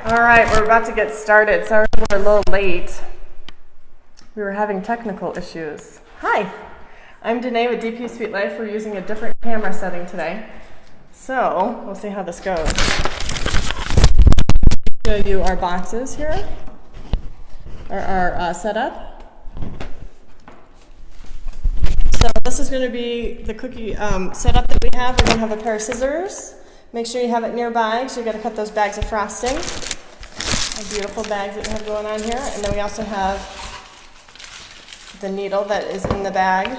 All right, we're about to get started. Sorry we're a little late. We were having technical issues. Hi, I'm Danae with DP Sweet Life. We're using a different camera setting today. So, we'll see how this goes. Show you our boxes here, or our setup. So this is going to be the cookie setup that we have. We're going to have a pair of scissors. Make sure you have it nearby because you've got to cut those bags of frosting. Our beautiful bags that we have going on here. And then we also have the needle that is in the bag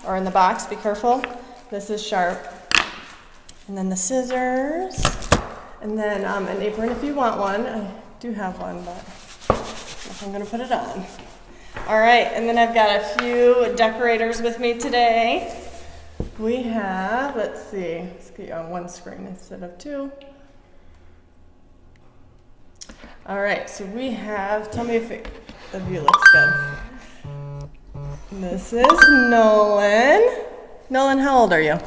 or in the box. Be careful. This is sharp. And then the scissors. And then an apron if you want one. I do have one, but I'm going to put it on. All right, and then I've got a few decorators with me today. We have, let's get you on one screen instead of two. All right, so we have, tell me if the view looks good. This is Nolan. Nolan, how old are you?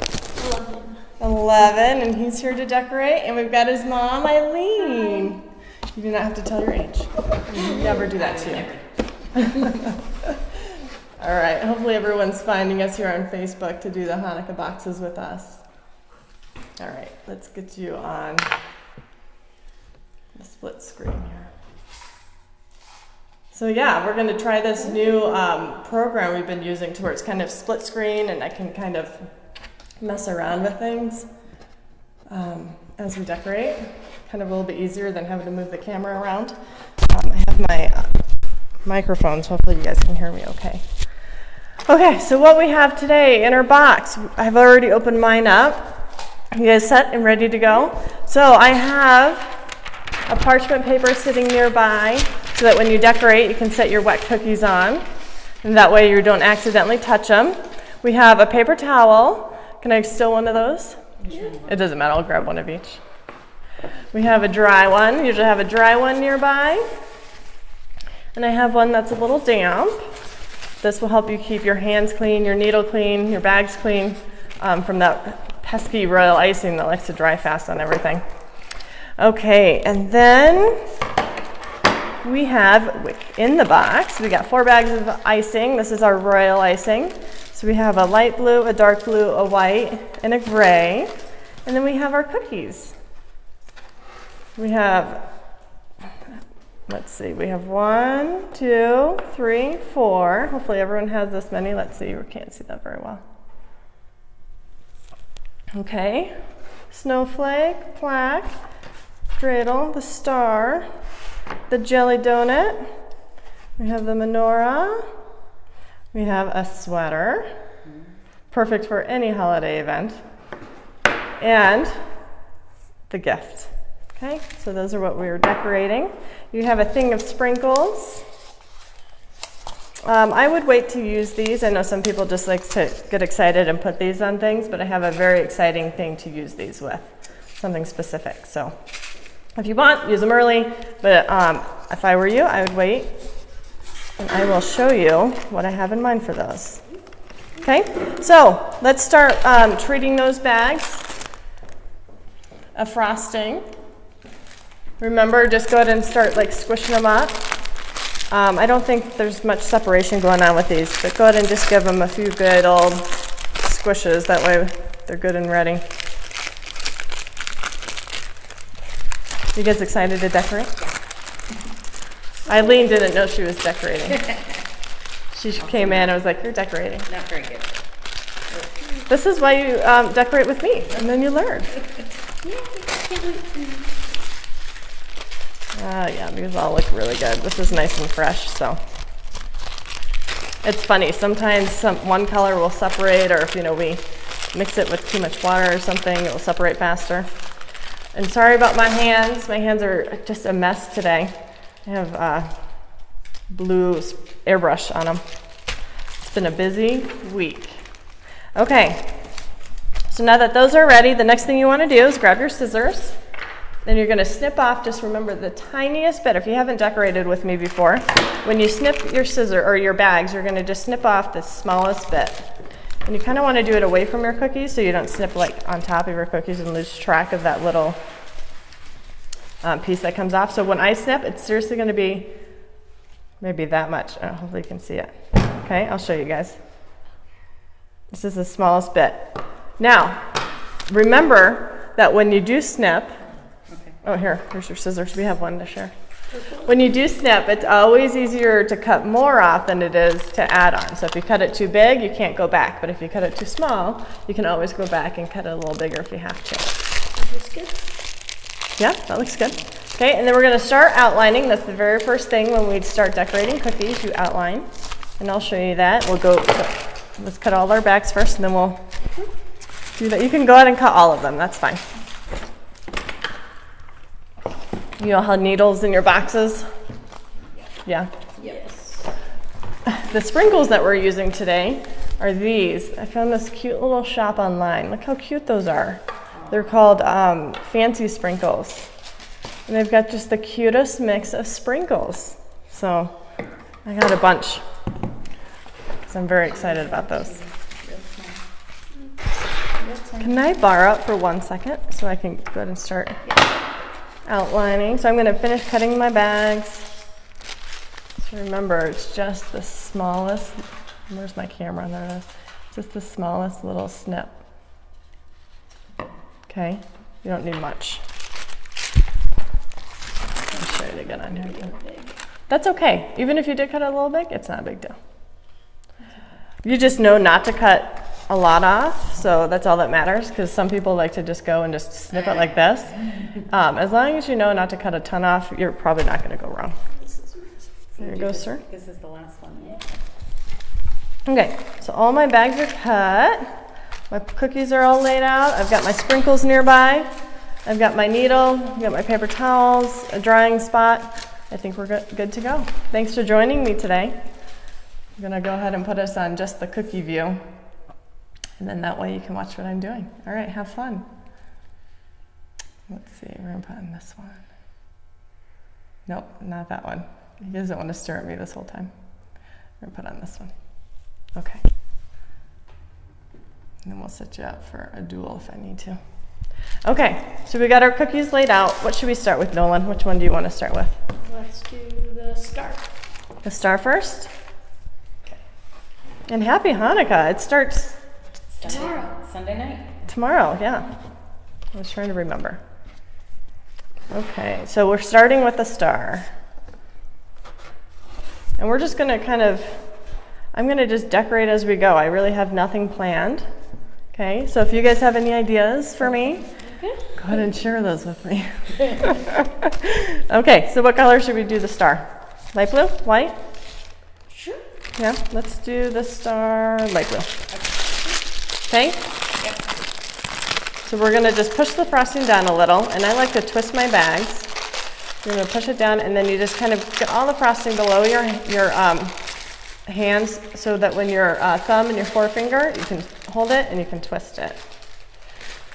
11, and he's here to decorate. And we've got his mom, Eileen. You do not have to tell your age. We never do that to you. All right, hopefully everyone's finding us here on Facebook to do the Hanukkah boxes with us. All right, let's get you on the split screen here. So yeah, we're going to try this new program we've been using to where it's kind of split screen and I can kind of mess around with things as we decorate. Kind of a little bit easier than having to move the camera around. I have my microphones. Hopefully you guys can hear me okay. Okay, so what we have today in our box, I've already opened mine up. You guys set and ready to go? So I have a parchment paper sitting nearby so that when you decorate, you can set your wet cookies on. And that way you don't accidentally touch them. We have a paper towel. Can I steal one of those? Yeah. It doesn't matter, I'll grab one of each. We have a dry one. Usually have a dry one nearby. And I have one that's a little damp. This will help you keep your hands clean, your needle clean, your bags clean from that pesky royal icing that likes to dry fast on everything. Okay, and then we have in the box, we got 4 bags of icing. This is our royal icing. So we have a light blue, a dark blue, a white, and a gray. And then we have our cookies. We have, let's see, we have 1, 2, 3, 4. Hopefully everyone has this many. Let's see, you can't see that very well. Okay, snowflake, plaque, dreidel, the star, the jelly donut. We have the menorah. We have a sweater, perfect for any holiday event, and the gift. Okay, so those are what we were decorating. You have a thing of sprinkles. I would wait to use these. I know some people just like to get excited and put these on things, but I have a very exciting thing to use these with, something specific. So if you want, use them early, but if I were you, I would wait, and I will show you what I have in mind for those. Okay, so let's start treating those bags of frosting. Remember, just go ahead and start like squishing them up. I don't think there's much separation going on with these, but go ahead and just give them a few good old squishes. That way they're good and ready. You guys excited to decorate? Eileen didn't know she was decorating. She came in and was like, "You're decorating." Not very good. This is why you decorate with me, and then you learn. Yeah, these all look really good. This is nice and fresh, so. It's funny, sometimes one color will separate, or if we mix it with too much water or something, it will separate faster. And sorry about my hands. My hands are just a mess today. I have blue airbrush on them. It's been a busy week. Okay, so now that those are ready, the next thing you want to do is grab your scissors. Then you're going to snip off, just remember the tiniest bit. If you haven't decorated with me before, when you snip your scissor or your bags, you're going to just snip off the smallest bit. And you kind of want to do it away from your cookies so you don't snip like on top of your cookies and lose track of that little piece that comes off. So when I snip, it's seriously going to be maybe that much. Hopefully you can see it. Okay, I'll show you guys. This is the smallest bit. Now, remember that when you do snip, oh, here's your scissors. We have one to share. When you do snip, it's always easier to cut more off than it is to add on. So if you cut it too big, you can't go back. But if you cut it too small, you can always go back and cut it a little bigger if you have to. Is this good? Yeah, that looks good. Okay, and then we're going to start outlining. That's the very first thing when we start decorating cookies, you outline. And I'll show you that. Let's cut all our bags first, and then we'll do that. You can go ahead and cut all of them. That's fine. You know how needles in your boxes? Yeah? Yes. The sprinkles that we're using today are these. I found this cute little shop online. Look how cute those are. They're called Fancy Sprinkles. And they've got just the cutest mix of sprinkles. So I got a bunch. So I'm very excited about those. Can I borrow it for 1 second so I can go ahead and start outlining? So I'm going to finish cutting my bags. So remember, it's just the smallest. Where's my camera? There it is. Just the smallest little snip. Okay, you don't need much. I'll show it again on here too. That's okay. Even if you did cut it a little big, it's not a big deal. You just know not to cut a lot off, so that's all that matters, because some people like to just go and just snip it like this. As long as you know not to cut a ton off, you're probably not going to go wrong. There you go, sir. This is the last one. Okay, so all my bags are cut. My cookies are all laid out. I've got my sprinkles nearby. I've got my needle. I've got my paper towels, a drying spot. I think we're good to go. Thanks for joining me today. I'm going to go ahead and put us on just the cookie view. And then that way you can watch what I'm doing. All right, have fun. Let's see, we're going to put on this one. Nope, not that one. He doesn't want to stare at me this whole time. We're going to put on this one. Okay. And then we'll set you up for a duel if I need to. Okay, so we got our cookies laid out. What should we start with, Nolan? Which one do you want to start with? Let's do the star. The star first? Okay. And happy Hanukkah. It starts Sunday night. Tomorrow, yeah. I was trying to remember. Okay, so we're starting with the star. And we're just going to I'm going to just decorate as we go. I really have nothing planned. Okay, so if you guys have any ideas for me, go ahead and share those with me. Okay, so what color should we do the star? Light blue? White? Sure. Yeah, let's do the star light blue. Okay? Yep. So we're going to just push the frosting down a little, and I like to twist my bags. You're going to push it down, and then you just kind of get all the frosting below your hands, so that when your thumb and your forefinger, you can hold it and you can twist it.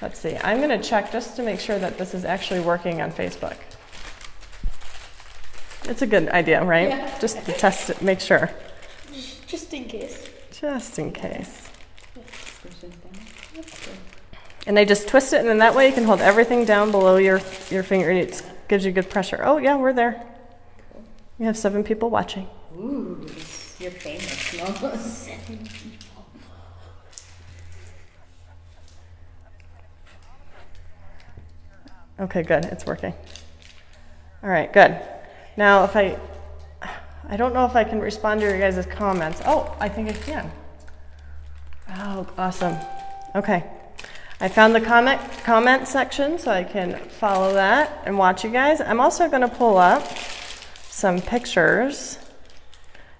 Let's see. I'm going to check just to make sure that this is actually working on Facebook. It's a good idea, right? Yeah. Just to test it, make sure. Just in case. Just in case. And I just twist it, and then that way you can hold everything down below your finger, and it gives you good pressure. Oh yeah, we're there. We have 7 people watching. Ooh, you're famous, no? 7 people. Okay, good. It's working. All right, good. Now, if I don't know if I can respond to your guys' comments. Oh, I think I can. Oh, awesome. Okay. I found the comment section, so I can follow that and watch you guys. I'm also going to pull up some pictures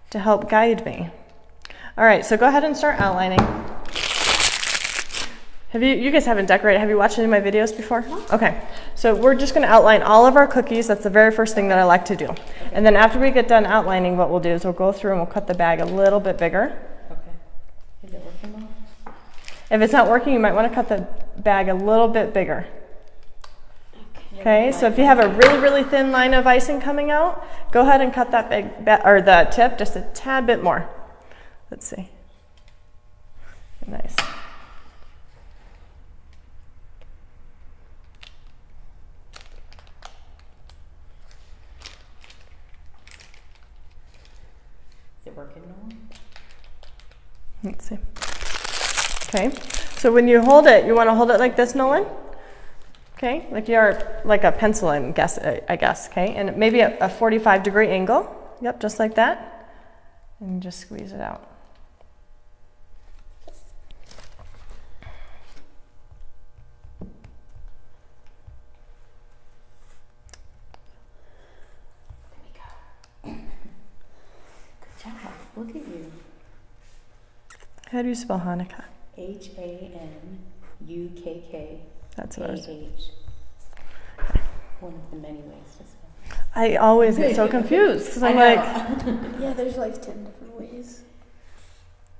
to help guide me. All right, so go ahead and start outlining. You guys haven't decorated. Have you watched any of my videos before? No. Okay, so we're just going to outline all of our cookies. That's the very first thing that I like to do. Okay. And then after we get done outlining, what we'll do is we'll go through and we'll cut the bag a little bit bigger. Okay. Is it working well? If it's not working, you might want to cut the bag a little bit bigger. Okay, so if you have a really, really thin line of icing coming out, go ahead and cut that or the tip just a tad bit more. Let's see. Nice. it working now? Let's see. Okay, so when you hold it, you want to hold it like this, Nolan? Okay, like you are like a pencil, I guess, okay? And maybe a 45-degree angle. Yep, just like that. And just squeeze it out. There we go. Good job. Look at you. How do you spell Hanukkah? Hanukk. That's what I was. One of the many ways to spell. I always get so confused because I'm like, Yeah, there's like 10 different ways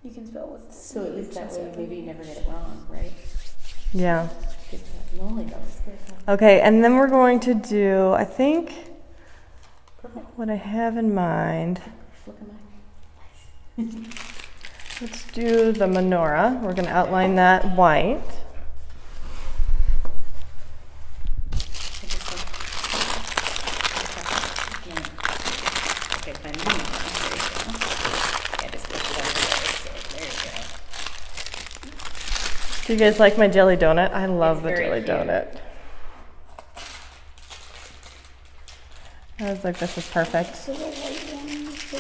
you can spell with. So at least that way, maybe you never get it wrong, right? yeah. Good job. No, that was good. Okay, and then we're going to do, I think, Perfect. what I have in mind. Look at mine. Let's do the menorah. We're going to outline that white. Okay, find the menorah. There you go. Yeah, just push it over there. There you go. Do you guys like my jelly donut? I love It's the very jelly cute. donut. I was like, this is perfect. So the white one is the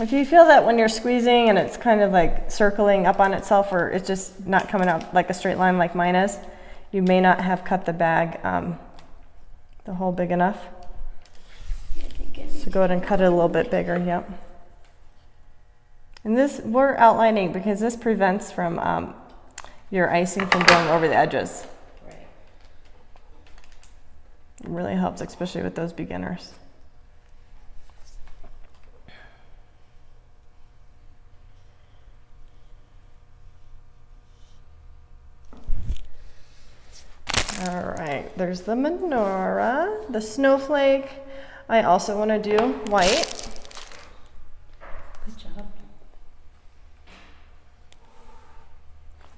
If you feel that when you're squeezing and it's kind of like circling up on itself or it's just not coming out like a straight line like mine is, you may not have cut the bag, the hole big enough. So go ahead and cut it a little bit bigger, yep. And this, we're outlining because this prevents from your icing from going over the edges. Right. It really helps, especially with those beginners. All right, there's the menorah, the snowflake. I also want to do white. Good job.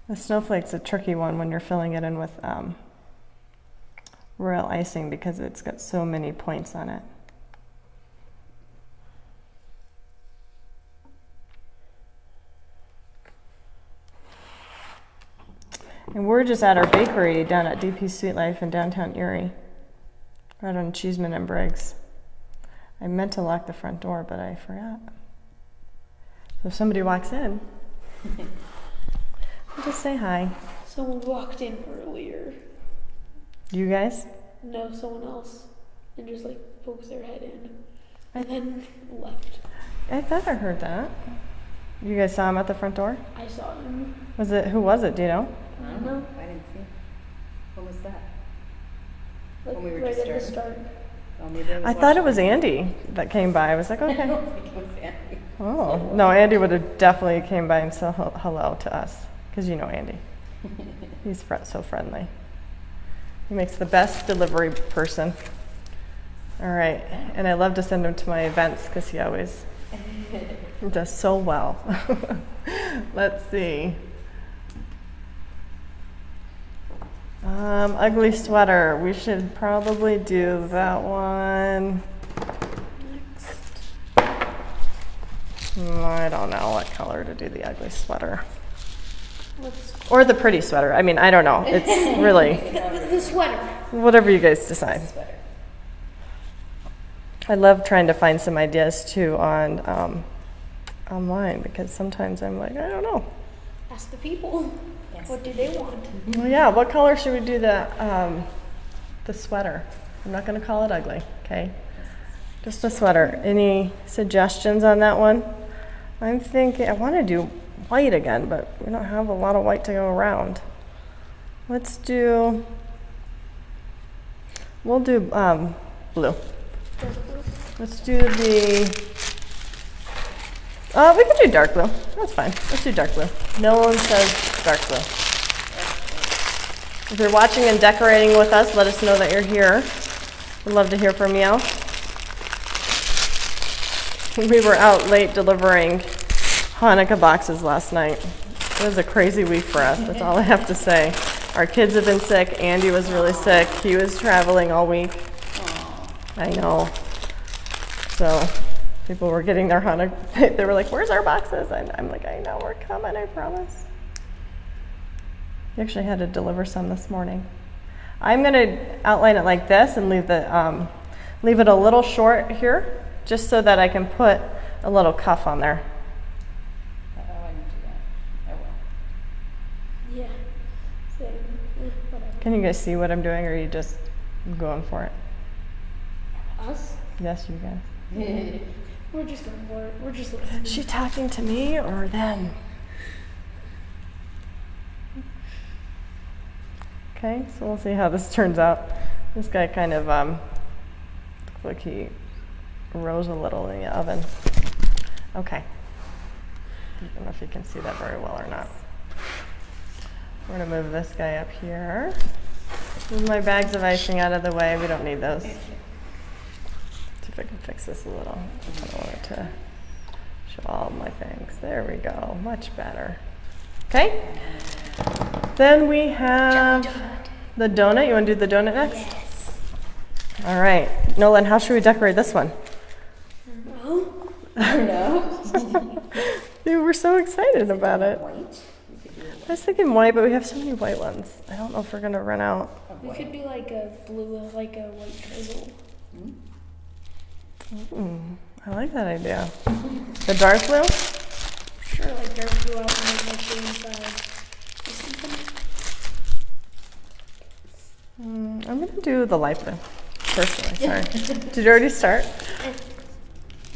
The snowflake's a tricky one when you're filling it in with royal icing because it's got so many points on it. And we're just at our bakery down at DP Sweet Life in downtown Erie, right on Cheeseman and Briggs. I meant to lock the front door, but I forgot. So if somebody walks in, just say hi. Someone walked in earlier. You guys? No, someone else. And just like poked their head in. And then left. I thought I heard that. You guys saw him at the front door? I saw him. Who was it, do you know? I don't know. I didn't see. When was that? Like When we were right just at the starting. start. Oh, maybe I was I thought it watching. was Andy that came by. I was like, I okay. don't think it was Andy. Oh, no, Andy would have definitely came by and said hello to us, because you know Andy. He's so friendly. He makes the best delivery person. All right, and I love to send him to my events because he always does so well. Let's see. Ugly sweater. We should probably do that one. I don't know what color to do the ugly sweater. Or the pretty sweater. I mean, I don't know. It's really The sweater. whatever you guys decide. I love trying to find some ideas too on online because sometimes I'm like, I don't know. Ask the people. Yes. What do they want? Well, yeah, what color should we do the sweater? I'm not going to call it ugly, okay? Just the sweater. Any suggestions on that one? I'm thinking I want to do white again, but we don't have a lot of white to go around. We'll do blue. Let's do we can do dark blue. That's fine. Let's do dark blue. No one says dark blue. If you're watching and decorating with us, let us know that you're here. We'd love to hear from you. We were out late delivering Hanukkah boxes last night. It was a crazy week for us. That's all I have to say. Our kids have been sick. Andy was really sick. He was traveling all week. I know. So People were getting their Hanukkah. They were like, "Where's our boxes?" And I'm like, "I know, we're coming. I promise." We actually had to deliver some this morning. I'm gonna outline it like this and leave it a little short here, just so that I can put a little cuff on there. Oh, I didn't do that. I will. Yeah. Same. Whatever. Can you guys see what I'm doing, or are you just going for it? Us? Yes, you guys. We're just going for it. We're just listening. Is she talking to me or them? Okay, so we'll see how this turns out. This guy kind of looks like he rose a little in the oven. Okay. I don't know if you can see that very well or not. We're gonna move this guy up here. Move my bags of icing out of the way. We don't need those. See if I can fix this a little. I don't want it to show all my things. There we go. Much better. Okay. Then we have the donut. You want to do the donut next? Yes. All right. Nolan, how should we decorate this one? Well, I don't know. You were so excited about it. White? We could do it I was thinking white, but we have so many white ones. I don't know if we're going to run out. of we white. could be like a blue, like a white drizzle. I like that idea. The dark blue? Sure, like dark blue out and like the inside or something. I'm going to do the light blue, personally. Sorry. Did you already start?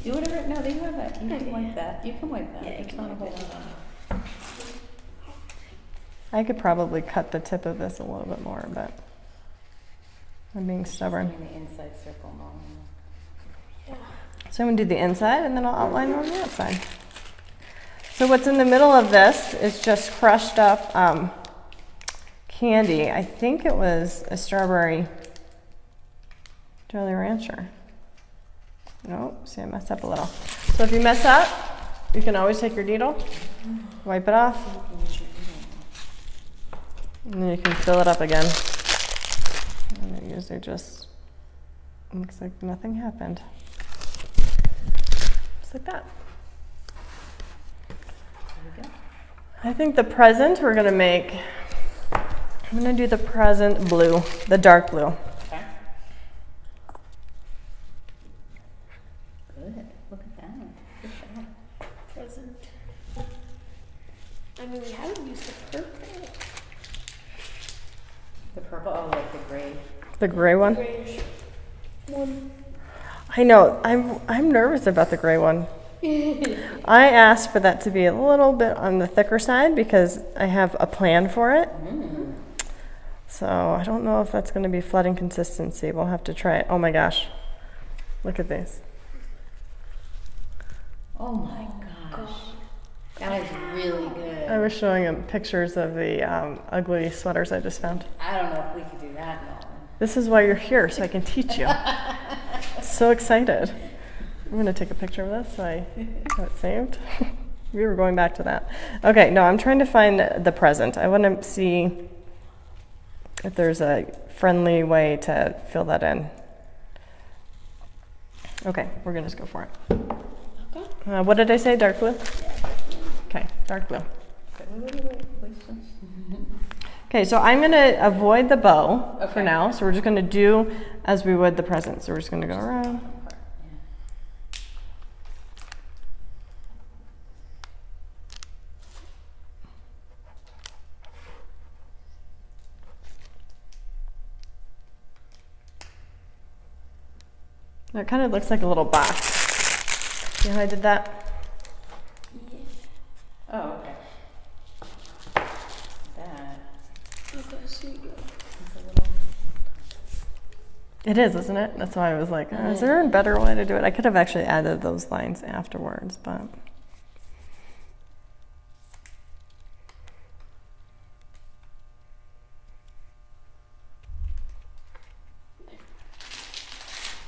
Do whatever. No, they have that. You can wipe that. You can wipe that. Yeah, you It's can not a wipe whole it. lot. I could probably cut the tip of this a little bit more, but I'm being stubborn. In the inside circle, Mom. Yeah. So I'm going to do the inside, and then I'll outline on the outside. So what's in the middle of this is just crushed up candy. I think it was a strawberry Jolly Rancher. Nope, see I messed up a little. So if you mess up, you can always take your needle, wipe it off, and then you can fill it up again. And it usually just looks like nothing happened. Just like that. There we go. I think the present we're gonna make, I'm gonna do the present blue, the dark blue. Okay. Good. Look at that. Good job. Present. I mean, we haven't used the purple. The purple, oh, like the gray. The gray one. Grayish one. I know, I'm nervous about the gray one. I asked for that to be a little bit on the thicker side because I have a plan for it. So I don't know if that's gonna be flooding consistency. We'll have to try it. Oh my gosh, look at these. Oh my gosh. That is really good. I was showing him pictures of the ugly sweaters I just found. I don't know if we could do that, Nolan. This is why you're here, so I can teach you. So excited. I'm gonna take a picture of this so I have it saved. We were going back to that. Okay, no, I'm trying to find the present. I want to see if there's a friendly way to fill that in. Okay, we're gonna just go for it. Okay. What did I say? Dark blue? Okay, dark blue. Okay, so I'm gonna avoid the bow for Okay. now. So we're just gonna do as we would the present. So we're just gonna go around. That kind of looks like a little box. See how I did that? Oh, okay. That Okay, so you go. is a little. It is, isn't it? That's why I was like, is there a better way to do it? I could have actually added those lines afterwards, but.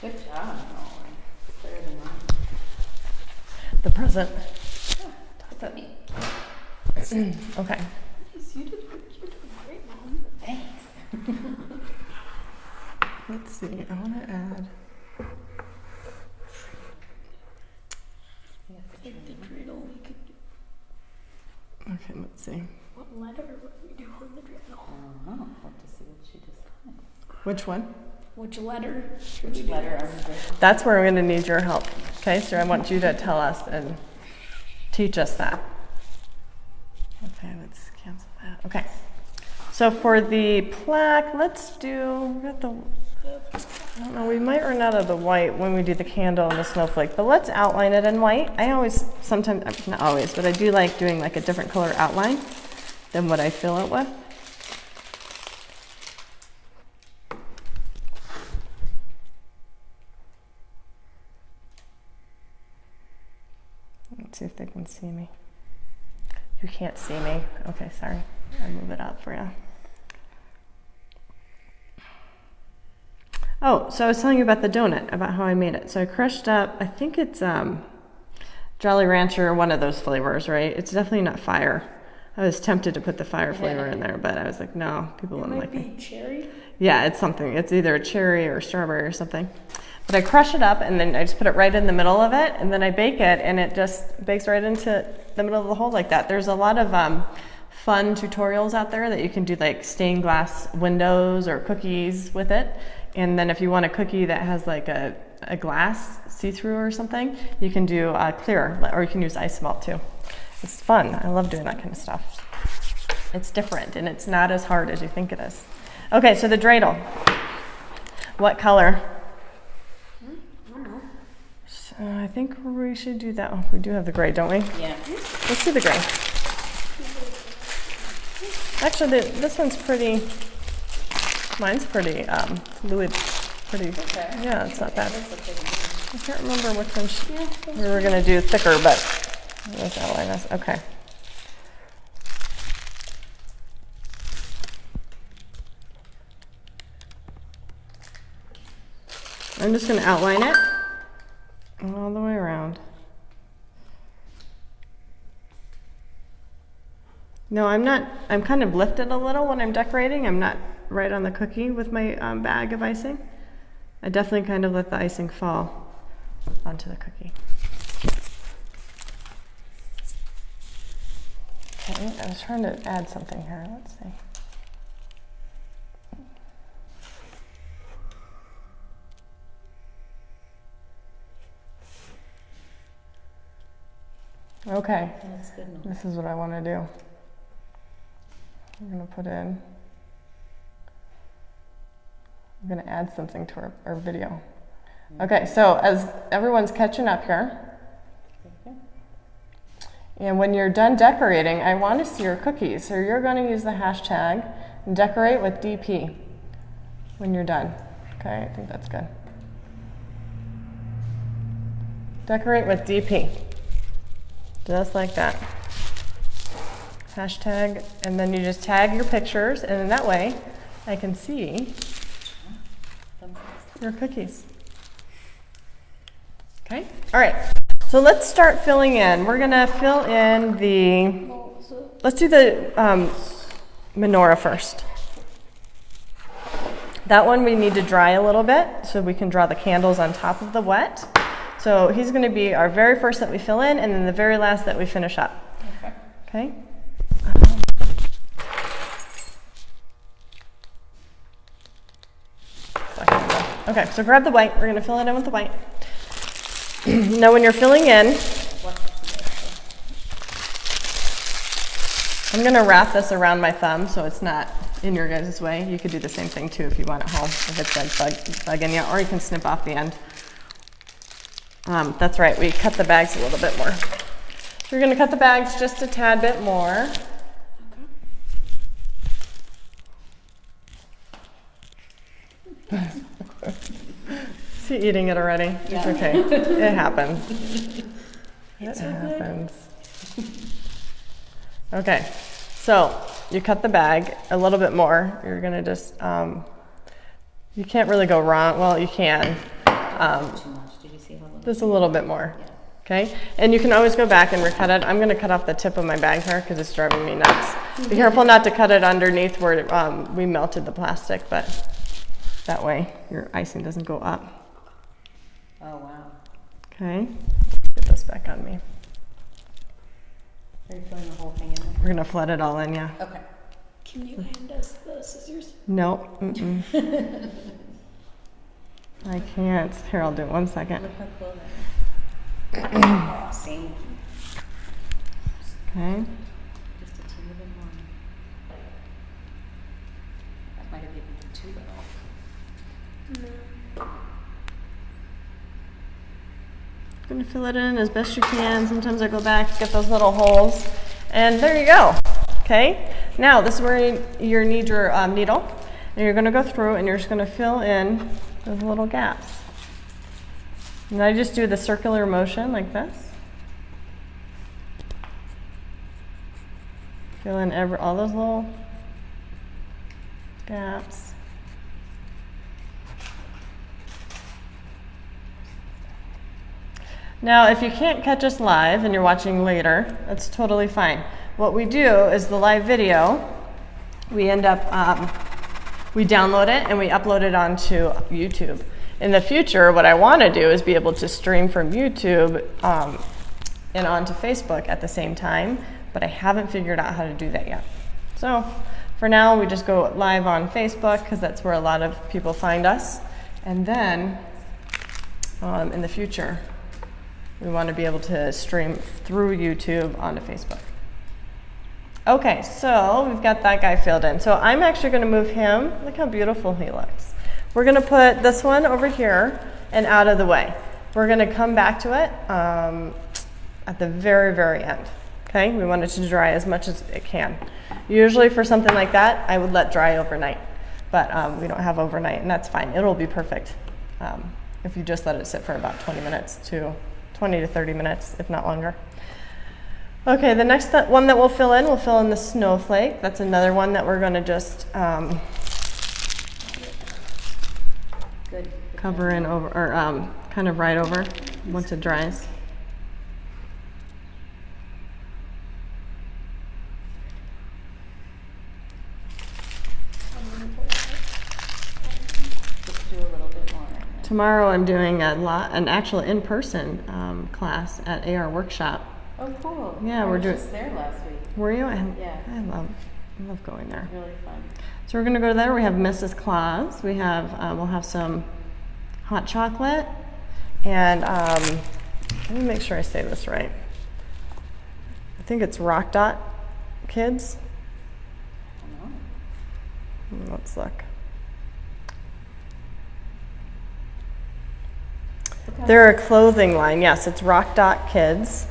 Good job, Nolan. Better than mine. The present. That's neat. Okay. Yes, you did great, Mom. Thanks. Let's see. I want to add. Let's see. What letter would we do on the journal? I don't know. We'll have to see what she decides. Which one? Which letter should we Which do? letter are we doing? That's where we're going to need your help. Okay, so I want you to tell us and teach us that. Okay, let's cancel that. Okay. So for the plaque, let's do, we got the, I don't know, we might run out of the white when we do the candle and the snowflake, but let's outline it in white. I always, sometimes, not always, but I do like doing like a different color outline than what I fill it with. Let's see if they can see me. You can't see me. Okay, sorry. I'll move it up for you. Oh, so I was telling you about the donut, about how I made it. So I crushed up, I think it's Jolly Rancher, one of those flavors, right? It's definitely not fire. I was tempted to put the fire flavor in there, but I was like, no, people wouldn't like Might me. be cherry. Yeah, it's something. It's either a cherry or strawberry or something. But I crush it up and then I just put it right in the middle of it and then I bake it and it just bakes right into the middle of the hole like that. There's a lot of fun tutorials out there that you can do, like stained glass windows or cookies with it. And then if you want a cookie that has like a glass see-through or something, you can do clear, or you can use ice melt too. It's fun. I love doing that kind of stuff. It's different and it's not as hard as you think it is. Okay, so the dreidel. What color? I don't know. So I think we should do that. Oh, we do have the gray, don't we? Yeah. Let's do the gray. Actually, this one's pretty, mine's pretty fluid, pretty, Okay. yeah, it's not bad. This looks like a I can't remember which one we were going to do thicker, but let's outline this. Okay. I'm just going to outline it all the way around. No, I'm not, I'm kind of lifted a little when I'm decorating. I'm not right on the cookie with my bag of icing. I definitely kind of let the icing fall onto the cookie. Okay, I was trying to add something here. Let's see. Okay, That's good enough. this is what I want to do. I'm going to put in, I'm going to add something to our video. Okay, so as everyone's catching up here, and when you're done decorating, I want to see your cookies. So you're going to use the hashtag and decorate with DP when you're done. Okay, I think that's good. Decorate with DP. Just like that. Hashtag, and then you just tag your pictures, and in that way, I can see your cookies. Okay? All right. So let's start filling in. We're gonna fill in the, Well, so let's do the menorah first. That one we need to dry a little bit so we can draw the candles on top of the wet. So he's gonna be our very first that we fill in, and then the very last that we finish up. Okay. Okay? Okay, so grab the white. We're gonna fill it in with the white. Now when you're filling in, I'm gonna wrap this around my thumb so it's not in your guys' way. You could do the same thing too if you want at home, if it's like bugging you, or you can snip off the end. That's right, we cut the bags a little bit more. So you're gonna cut the bags just a tad bit more. Is he eating it already? Yeah. It's okay. It happens. It's It so good. happens. Okay, so you cut the bag a little bit more. You're gonna just, you can't really go wrong. Well, you can. Too much. Did you see how little? Just a little bit more. Yeah. Okay, and you can always go back and recut it. I'm gonna cut off the tip of my bag here because it's driving me nuts. Be careful not to cut it underneath where we melted the plastic, but that way your icing doesn't go up. Oh, wow. Okay, get this back on me. Are you filling the whole thing in? We're gonna flood it all in, yeah. Okay. Can you hand us the scissors? Nope. Mm-mm. I can't. Here, I'll do it 1 second. Look how cool that is. Oh, thank you. Okay. Just a teeny bit more. That might have even been too little. No. Gonna fill it in as best you can. Sometimes I go back, get those little holes, and there you go. Okay. Now this is where you need your needle, and you're gonna go through and you're just gonna fill in those little gaps. And I just do the circular motion like this. Fill in all those little gaps. Now, if you can't catch us live and you're watching later, that's totally fine. What we do is the live video, we end up, we download it and we upload it onto YouTube. In the future, what I want to do is be able to stream from YouTube and onto Facebook at the same time, but I haven't figured out how to do that yet. So for now, we just go live on Facebook because that's where a lot of people find us. And then in the future, we want to be able to stream through YouTube onto Facebook. Okay, so we've got that guy filled in. So I'm actually going to move him. Look how beautiful he looks. We're going to put this one over here and out of the way. We're going to come back to it at the very, very end. Okay, we want it to dry as much as it can. Usually for something like that, I would let dry overnight, but we don't have overnight, and that's fine. It'll be perfect if you just let it sit for about 20 to 30 minutes, if not longer. Okay, the next one that we'll fill in the snowflake. That's another one that we're going to just Good. cover in over, or kind of right over once it dries. Just do a little bit more. Tomorrow I'm doing an actual in-person class at AR Workshop. Oh, cool. Yeah, I we're was doing. just there last week. Were you? Yeah. I love going there. Really fun. So we're gonna go there. We have Mrs. Claus. We have we'll have some hot chocolate, and let me make sure I say this right. I think it's Rock Dot Kids. I don't know. Let's look. They're a clothing line. Yes, it's Rock Dot Kids.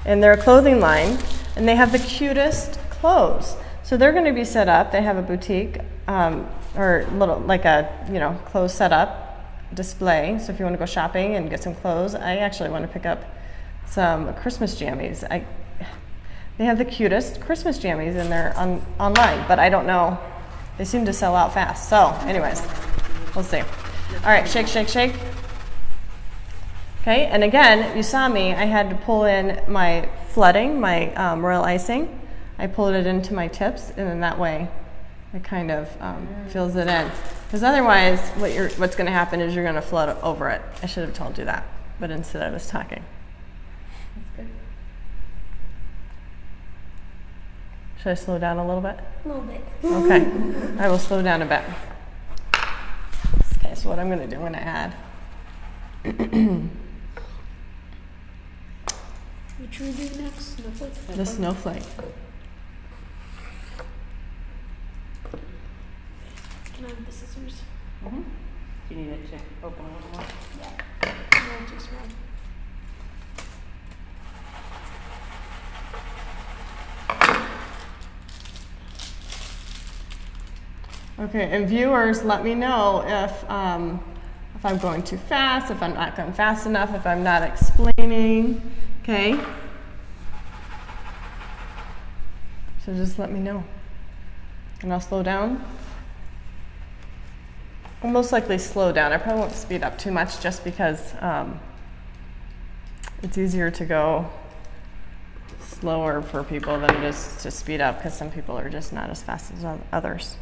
And they're a clothing line, and they have the cutest clothes. So they're going to be set up. They have a boutique or little like a clothes set up display. So if you want to go shopping and get some clothes, I actually want to pick up some Christmas jammies. They have the cutest Christmas jammies, and they're online, but I don't know. They seem to sell out fast. So, anyways, we'll see. All right, shake, shake, shake. Okay, and again, you saw me, I had to pull in my flooding, my royal icing. I pulled it into my tips, and then that way it kind of fills it in. Because otherwise, what's going to happen is you're going to flood over it. I should have told you that, but instead I was talking. That's good. Should I slow down a little bit? A little bit. Okay, I will slow down a bit. Okay, so what I'm going to do, I'm going to add. Which we do next? Snowflake? The snowflake. Can I have the scissors? Mm-hmm. Do you need it to open a little more? Yeah. No, too small. Okay, and viewers, let me know if I'm going too fast, if I'm not going fast enough, if I'm not explaining. Okay. So just let me know, and I'll slow down. I'll most likely slow down. I probably won't speed up too much, just because it's easier to go slower for people than it is to speed up, because some people are just not as fast as others.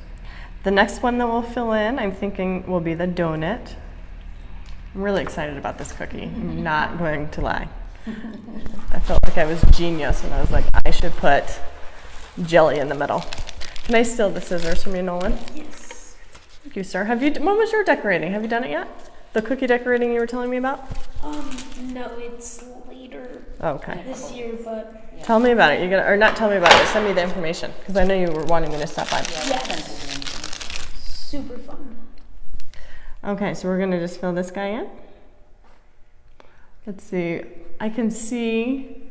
The next one that we'll fill in, I'm thinking, will be the donut. I'm really excited about this cookie. I'm not going to lie. I felt like I was genius when I was like, I should put jelly in the middle. Can I steal the scissors from you, Nolan? Yes. Thank you, sir. When was your decorating? Have you done it yet? The cookie decorating you were telling me about? No, it's later Okay. this year, but Tell me about it. Or not tell me about it. Send me the information because I know you were wanting me to stop by. yes, super fun. Okay, so we're gonna just fill this guy in. Let's see. I can see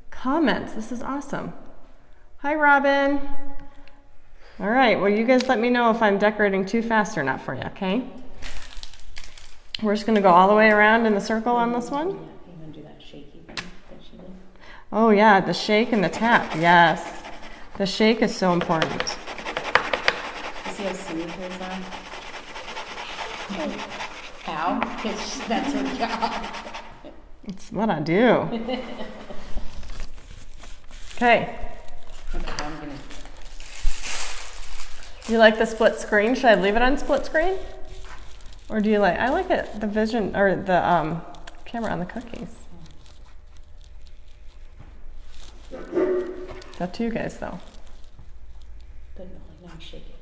comments. This is awesome. Hi, Robin. All right. Well, you guys let me know if I'm decorating too fast or not for you. Okay. We're just gonna go all the way around in the circle on this one. Yeah, you want to do that shaky thing that she did? Oh yeah, the shake and the tap. Yes, the shake is so important. You see how smooth hers are? How? Because that's her job. It's what I do. Okay. Okay, I'm gonna. You like the split screen? Should I leave it on split screen? Or do you like? I like it. The vision or the camera on the cookies. It's up to you guys though. Good, no, now shake it.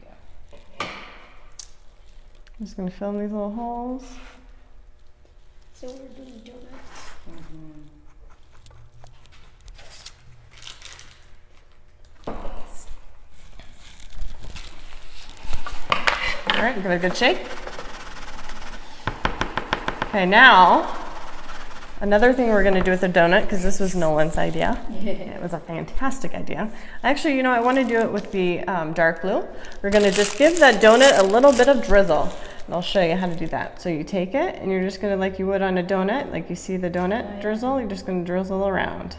There you go. I'm just gonna fill in these little holes. So we're doing donuts. Mm-hmm. All right, give it a good shake. Okay, now another thing we're gonna do with the donut, because this was Nolan's idea. It was a fantastic idea. Actually, I want to do it with the dark blue. We're gonna just give that donut a little bit of drizzle. And I'll show you how to do that. So you take it and you're just gonna, like you would on a donut, like you see the donut drizzle, you're just gonna drizzle around.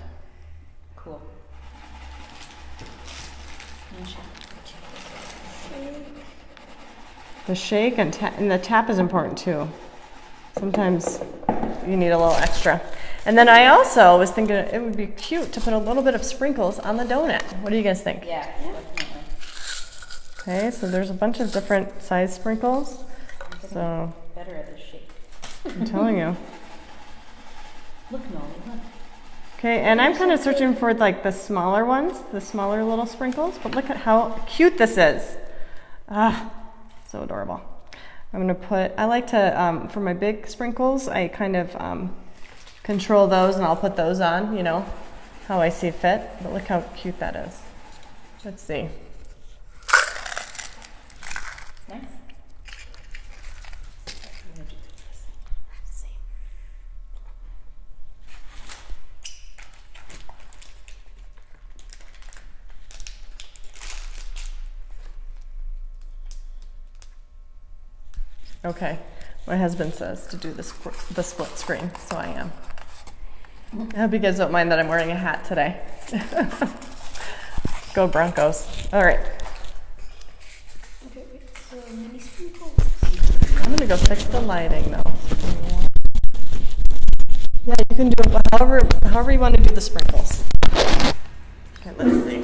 Cool. The shake and the tap is important too. Sometimes you need a little extra. And then I also was thinking it would be cute to put a little bit of sprinkles on the donut. What do you guys think? Yeah, definitely. Okay, so there's a bunch of different size sprinkles. So Better at the shake. I'm telling you. Look, Nolly, look. Okay, and I'm kind of searching for like the smaller ones, the smaller little sprinkles, but look at how cute this is. Ah, so adorable. I like to, for my big sprinkles, I kind of control those and I'll put those on, how I see fit. But look how cute that is. Let's see. Nice. Okay, my husband says to do the split screen, so I am. I hope you guys don't mind that I'm wearing a hat today. Go Broncos. All right, Okay, wait, so mini sprinkles. I'm gonna go fix the lighting though. Yeah, you can do it however you want to do the sprinkles. Okay, let's see.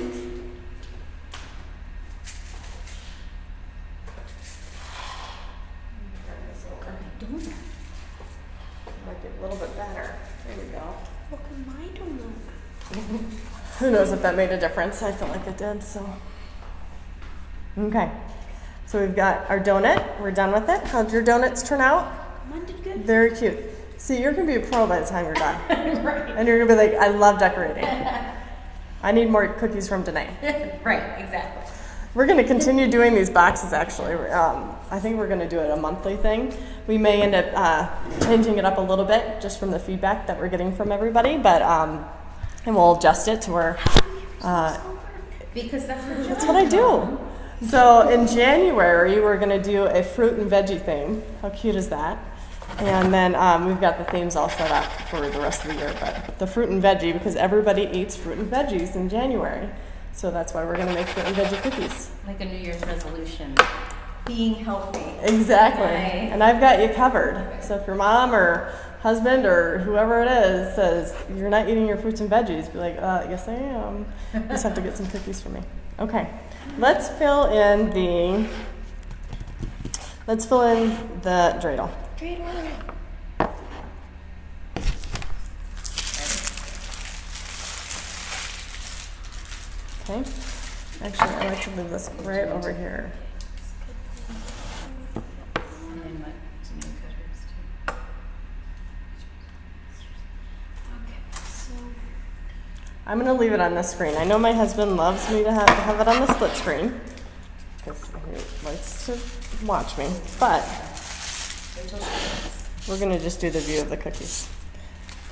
Might be a little bit better. There we go. Look at my donut. Who knows if that made a difference? I felt like it did, so. Okay, so we've got our donut. We're done with it. How'd your donuts turn out? Mine did good. Very cute. See, you're gonna be a pro by the time you're done. Right. And you're gonna be like, I love decorating. I need more cookies from Danae. Right, exactly. We're gonna continue doing these boxes actually. I think we're gonna do it a monthly thing. We may end up changing it up a little bit just from the feedback that we're getting from everybody, but and we'll adjust it to where Because that's what I do. So in January, we're going to do a fruit and veggie theme. How cute is that? And then we've got the themes all set up for the rest of the year. But the fruit and veggie, because everybody eats fruit and veggies in January. So that's why we're going to make fruit and veggie cookies. like a New Year's resolution. Being healthy. Exactly. Nice. And I've got you covered. So if your mom or husband or whoever it is says you're not eating your fruits and veggies, be like, yes I am. You just have to get some cookies for me. Okay. Let's fill in the dreidel. Dreidel. Okay. Actually, I like to leave this right over here. And then what? Some new cutters too. Okay, so I'm gonna leave it on the screen. I know my husband loves me to have it on the split screen because he likes to watch me, but Wait till she we're gonna just do the view of the cookies.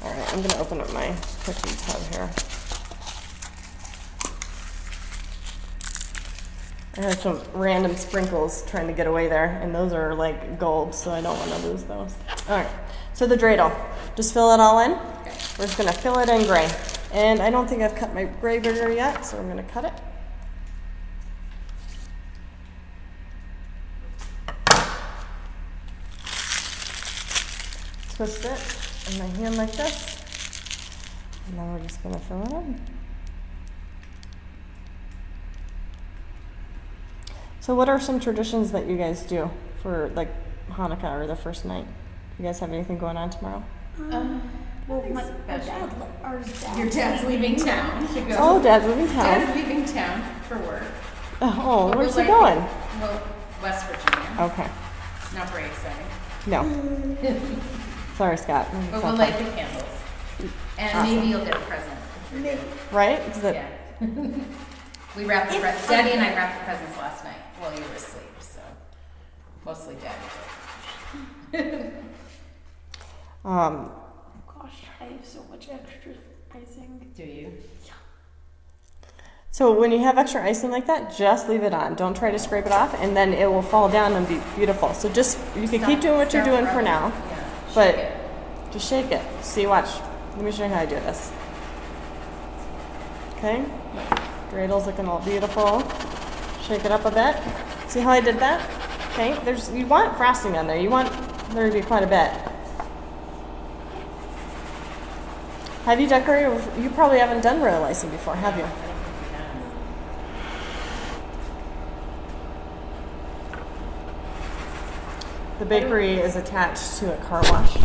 All right, I'm gonna open up my cookie tub here. I have some random sprinkles trying to get away there, and those are like gold, so I don't want to lose those. All right, so the dreidel, just fill it all in. Okay. We're just gonna fill it in gray. And I don't think I've cut my gray bigger yet, so I'm gonna cut it. Twist it in my hand like this. And now we're just gonna fill it in. So what are some traditions that you guys do for like Hanukkah or the first night? You guys have anything going on tomorrow? well, my Special. dad, Your dad's leaving town to go. Oh, Dad's leaving town. Dad's leaving town for work. Oh, But where's we'll he like- going? Well, West Virginia. Okay. Not very exciting. No. Sorry, Scott. It's But not we'll fun. light the candles. And Awesome. maybe you'll get a present. Right? Is it? Yeah. We wrapped the presents. Daddy and I wrapped the presents last night while you were asleep, so mostly Daddy. gosh, I have so much extra icing. Do you? So when you have extra icing like that, just leave it on. Don't try to scrape it off, and then it will fall down and be beautiful. So just, you can keep doing what you're doing for now, Yeah. but Shake it. just shake it. See, watch. Let me show you how I do this. Okay? Dreidels looking all beautiful. Shake it up a bit. See how I did that? Okay, you want frosting on there. You want there to be quite a bit. Have you decorated? You probably haven't done royal icing before, have you? The bakery is attached to a car wash.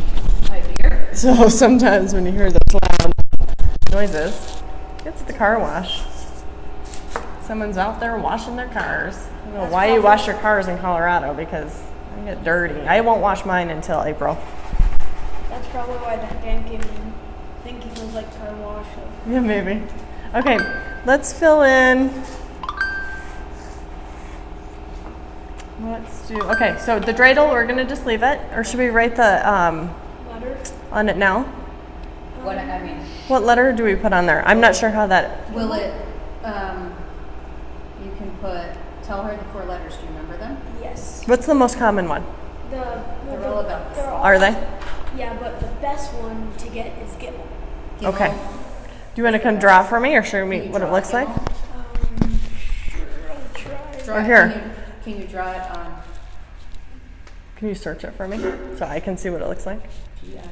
My beer? So sometimes when you hear those loud noises, it's the car wash. Someone's out there washing their cars. I don't know why you wash your cars in Colorado, because they get dirty. I won't wash mine until April. That's probably why that gang came in thinking it was like car wash. Yeah, maybe. Okay, let's fill in. Let's do, okay, so the dreidel, we're gonna just leave it, or should we write the, Letter. on it now? What, I mean, What letter do we put on there? I'm not sure how that, will it, you can tell her the 4 letters. Do you remember them? Yes. what's the most common one? They're all about the they're all- Are they? Yeah, but the best one to get is Gimel. Okay. Do you want to come draw for me, or show me Can you what it draw looks like? Sure, I'll try. Draw Or it. here. Can you draw it on Can you search it for me so I can see what it looks like? Gimel?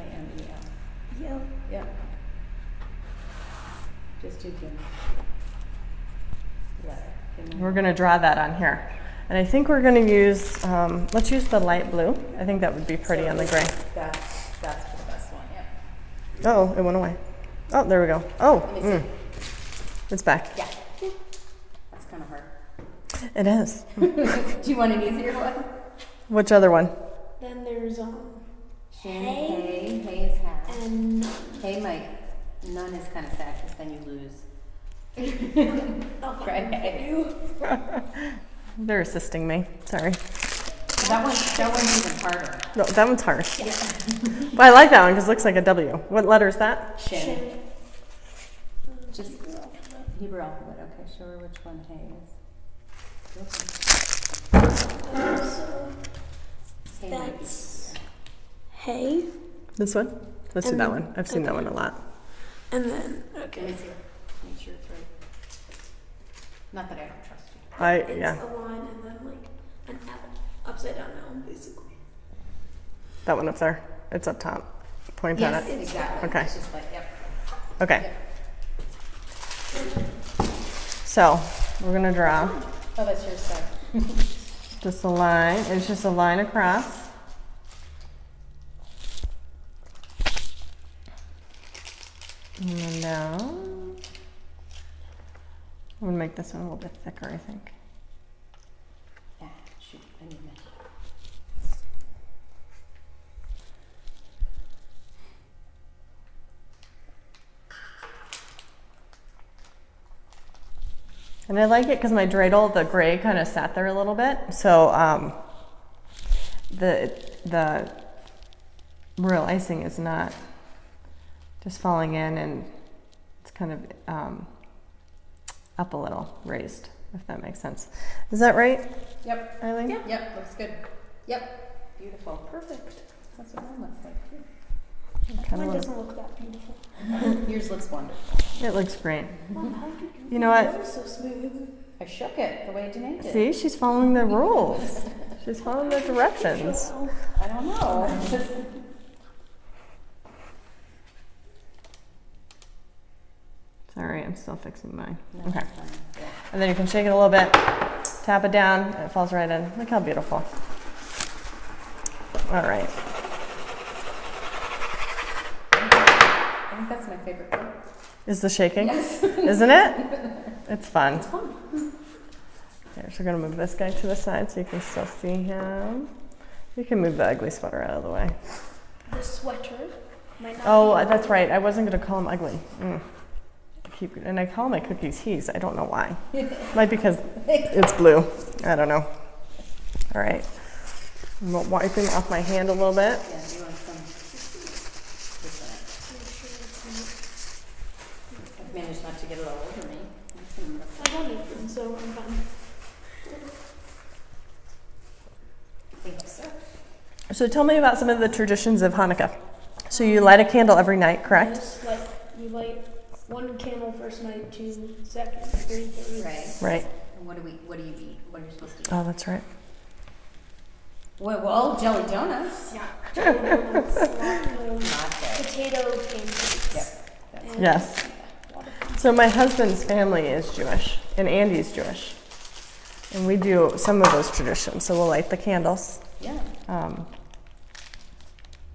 Yeah. Yep. Just do Gimel. Letter. Gimel. We're going to draw that on here. And I think we're going to use, let's use the light blue. I think that would be pretty So on the gray. That's for the best one, yep. Oh, it went away. Oh, there we go. Oh, Let me see. it's back. Yeah. That's kind of hard. It is. Do you want an easier one? Which other one? Then there's Shin, Hay. hay is half. and Hey, Mike, none is kind of sad because then you lose. I'll find Right. one for you. They're assisting me. Sorry. That one's even harder. No, that one's hard. But I like that one because it looks like a W. What letter is that? Shin. Shin. Just Hebrew alphabet. Okay, show her which one hay is. So Hay might be- that's hay, This one? Let's do And that then- one. I've seen that one a lot. and then Let okay, me see. Make sure it's right. Not that I don't trust you. it's Yeah. a line and then like an L, upside down L, basically. That one up there. It's up top. Point Yes, at it. exactly. Okay. It's just like, yep. Okay. So we're gonna draw Oh, that's your side. just a line. It's just a line across. And then down. I'm gonna make this one a little bit thicker, I think. Yeah, shoot, I need that. And I like it because my dreidel, the gray kind of sat there a little bit. So the real icing is not just falling in, and it's kind of up a little, raised, if that makes sense. Is that right, Yep, Eileen? yep, looks good. Yep, beautiful, perfect. That's what mine looks like too. Kinda Mine wanna- doesn't look that beautiful. Yours looks wonderful. It looks great. Mom, how did You know what? That was so smooth. I shook it the way Danae did. See, she's following the rules. She's following the directions. I don't know. Sorry, I'm still fixing mine. No, Okay. it's fine. Yeah. And then you can shake it a little bit, tap it down, and it falls right in. Look how beautiful. All right. I think that's my favorite part. Is the shaking? Yes. Isn't it? It's fun. It's fun. Here, so we're gonna move this guy to the side so you can still see him. You can move the ugly sweater out of the way. The sweater might not Oh, be- that's right. I wasn't gonna call him ugly. And I call my cookies he's. I don't know why. Might be because it's blue. I don't know. All right. I'm wiping off my hand a little bit. Yeah, you want some? This one. I've managed not to get it all over me. I got it, so I'm fine. Thank you, sir. So tell me about some of the traditions of Hanukkah. So you light a candle every night, correct? Just like you light one candle first night, two second, three third. Right. Right. And what do you eat? What are you supposed to eat? Oh, that's right. Well, jelly donuts. Yeah. Jelly donuts, watermelon, Not good. potato pancakes. Yep. That's and- Yes. yeah, a lot of fun. So my husband's family is Jewish, and Andy's Jewish. And we do some of those traditions. So we'll light the candles. Yeah. Um,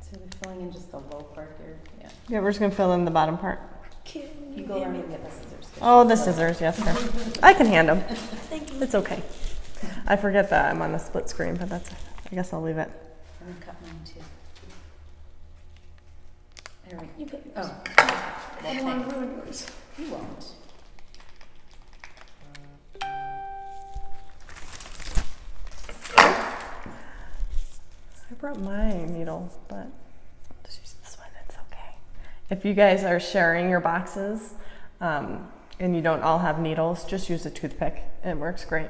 So we're filling in just the low part here. Yeah. yeah, we're just gonna fill in the bottom part. Can You you go hear around me? and get the scissors. Oh, the scissors, yes, sir. I can hand them. Thank you. It's okay. I forget that I'm on the split screen, but that's. I guess I'll leave it. I'm gonna cut mine too. There we You put yours. Oh. I don't want to ruin yours. You won't. I brought my needle, but I'll just use this one. It's okay. If you guys are sharing your boxes and you don't all have needles, just use a toothpick. It works great.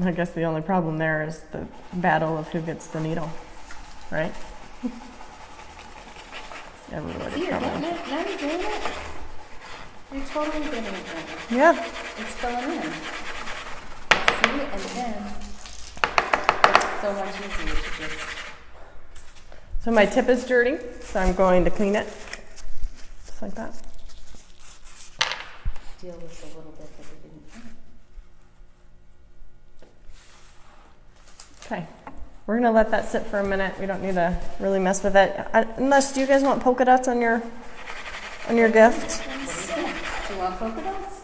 I guess the only problem there is the battle of who gets the needle, right? Everybody See, you're getting probably. it. Now you're doing it. You're totally getting it now. Yeah. It's filling in. See, and then it's so much easier to just. So my tip is dirty, so I'm going to clean it. Just like that. Deal with a little bit that we didn't. Okay. We're gonna let that sit for a minute. We don't need to really mess with it. Unless, do you guys want polka dots on your gift? What do you think? Do you want polka dots?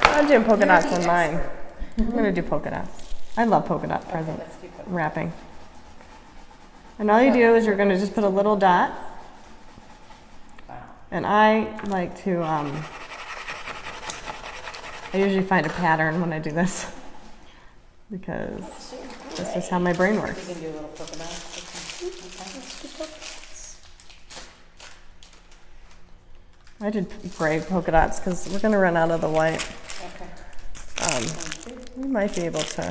I'm doing polka You're dots the on mine. expert. I'm gonna do polka dots. I love polka dot present Let's do polka. wrapping. And all you do is you're gonna just put a little dot. Wow. And I like to, I usually find a pattern when I do this because that's just how my brain You works. can do a little polka dots. Okay. I did gray polka dots because we're gonna run out of the white. Okay. Um, Sounds good. we might be able to.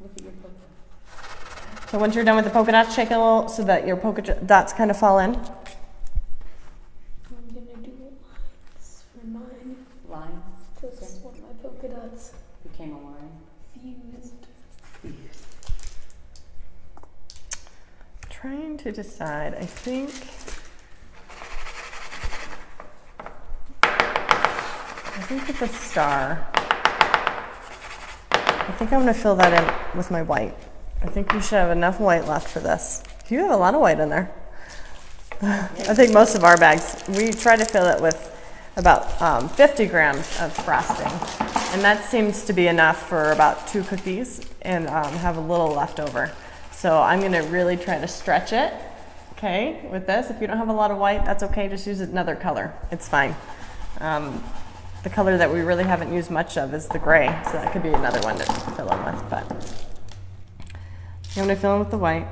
Look at your polka. So once you're done with the polka dots, shake it a little so that your polka dots kind of fall in. I'm gonna do lines for mine. Lines Because one of my polka dots became a line. fused. Trying to decide. I think with the star, I think I'm gonna fill that in with my white. I think we should have enough white left for this. You have a lot of white in there. I think most of our bags, we try to fill it with about 50 grams of frosting. And that seems to be enough for about 2 cookies and have a little left over. So I'm gonna really try to stretch it, okay, with this. If you don't have a lot of white, that's okay, just use another color, it's fine. The color that we really haven't used much of is the gray, so that could be another one to fill in with, but I'm gonna fill in with the white.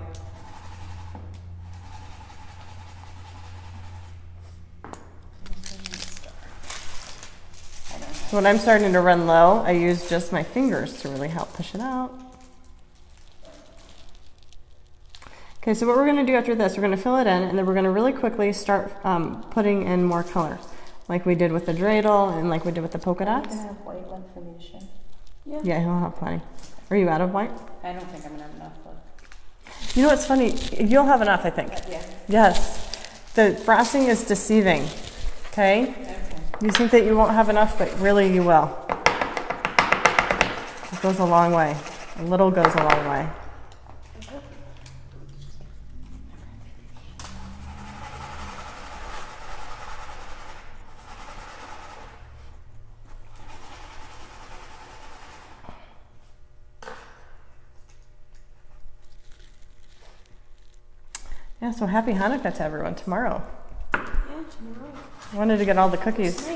So when I'm starting to run low, I use just my fingers to really help push it out. Okay, so what we're gonna do after this, we're gonna fill it in, and then we're gonna really quickly start putting in more color, like we did with the dreidel and like we did with the polka dots. Can I have white left for Misha? Yeah, he'll have plenty. Are you out of white? I don't think I'm gonna have enough left. You know what's funny? You'll have enough, I think. Yeah. Yes. The frosting is deceiving, okay? Okay. You think that you won't have enough, but really you will. It goes a long way. A little goes a long way. Yeah, so happy Hanukkah to everyone tomorrow. Yeah, tomorrow. I wanted to get all the cookies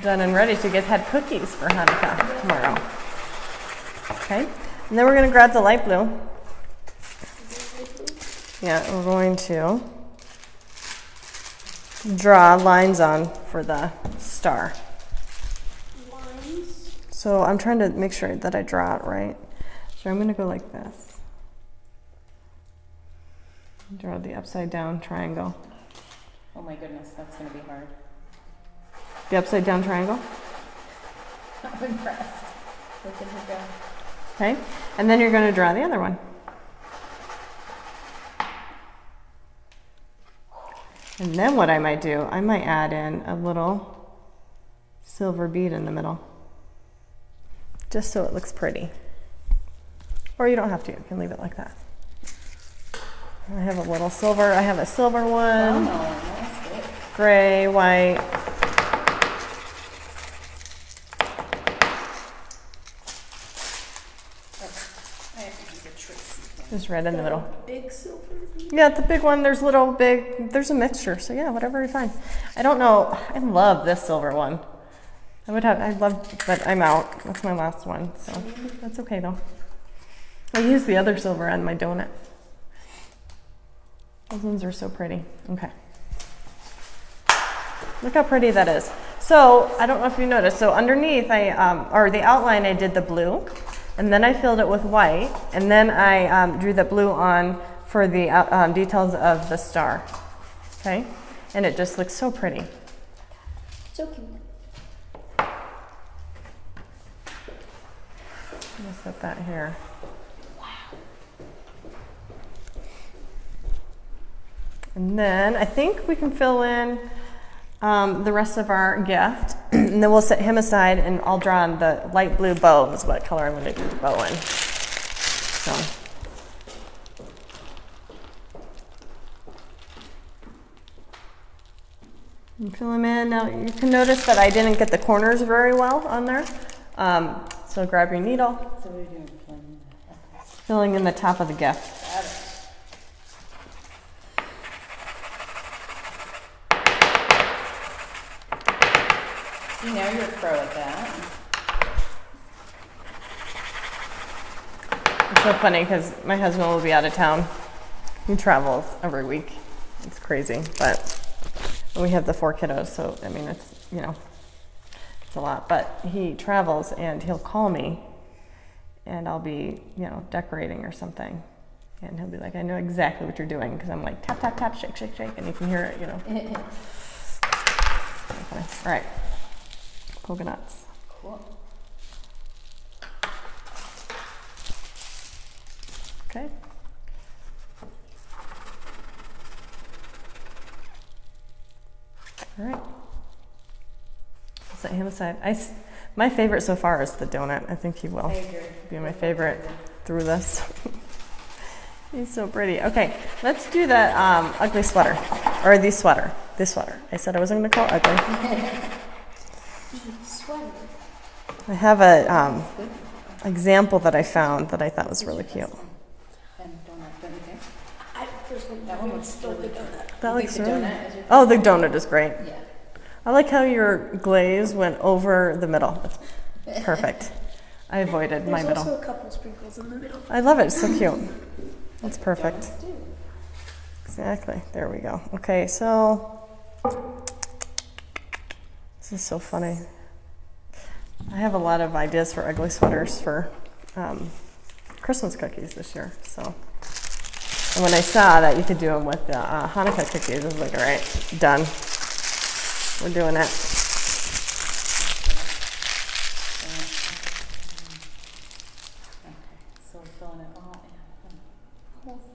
done and ready so you guys had cookies for Hanukkah tomorrow. Okay, and then we're going to grab the light blue. Yeah, we're going to draw lines on for the star. Lines. So I'm trying to make sure that I draw it right. So I'm going to go like this. Draw the upside down triangle. Oh my goodness, that's gonna be hard. The upside down triangle. I'm impressed. Look at her go. Okay, and then you're going to draw the other one. And then what I might do, I might add in a little silver bead in the middle, just so it looks pretty. Or you don't have to, you can leave it like that. I have a little silver, I have a silver one, Oh, that's good. gray, white. I have to use a Tracy thing. Just right in the middle. Big silver. Yeah, the big one, there's little, big, there's a mixture. So yeah, whatever you find. I don't know, I love this silver one. I love, but I'm out. That's my last one, so that's okay though. I use the other silver on my donut. Those ones are so pretty. Okay. Look how pretty that is. So I don't know if you noticed. So underneath, or the outline, I did the blue, and then I filled it with white, and then I drew the blue on for the details of the star. Okay, and it just looks so pretty. So cute. Let's put that here. And then I think we can fill in the rest of our gift, and then we'll set him aside, and I'll draw on the light blue bow is what color I'm going to do the bow in. So. And fill him in. Now you can notice that I didn't get the corners very well on there. So grab your needle, So we're doing plain. filling in the top of the gift. Got it. See, now you're a pro at that. It's so funny because my husband will be out of town. He travels every week. It's crazy, but we have the 4 kiddos, so I mean, it's, you know, it's a lot. But he travels and he'll call me, and I'll be, you know, decorating or something. And he'll be like, I know exactly what you're doing, because I'm like, tap, tap, tap, shake, shake, shake, and you can hear it, you know. Okay. All right. Polka dots. Cool. Okay. All right. Set him aside. My favorite so far is the donut. I think he will I agree. be my favorite through this. He's so pretty. Okay, let's do the ugly sweater. Or the sweater. This sweater. I said I wasn't going to call it ugly. The sweater. I have a That's good. example that I found that I thought was really cute. And donut, don't you think? I first one. That one looks still really the donut. That You looks think the really. donut is your Oh, the donut is great. Yeah. I like how your glaze went over the middle. It's perfect. I avoided my There's middle. also a couple sprinkles in the middle. I love it. It's so cute. It's perfect. Donuts too. Exactly. There we go. Okay, so this is so funny. I have a lot of ideas for ugly sweaters for Christmas cookies this year. So, and when I saw that you could do them with the Hanukkah cookies, I was like, all right, done. We're doing it. Okay, so we're filling it all in. Whole thing.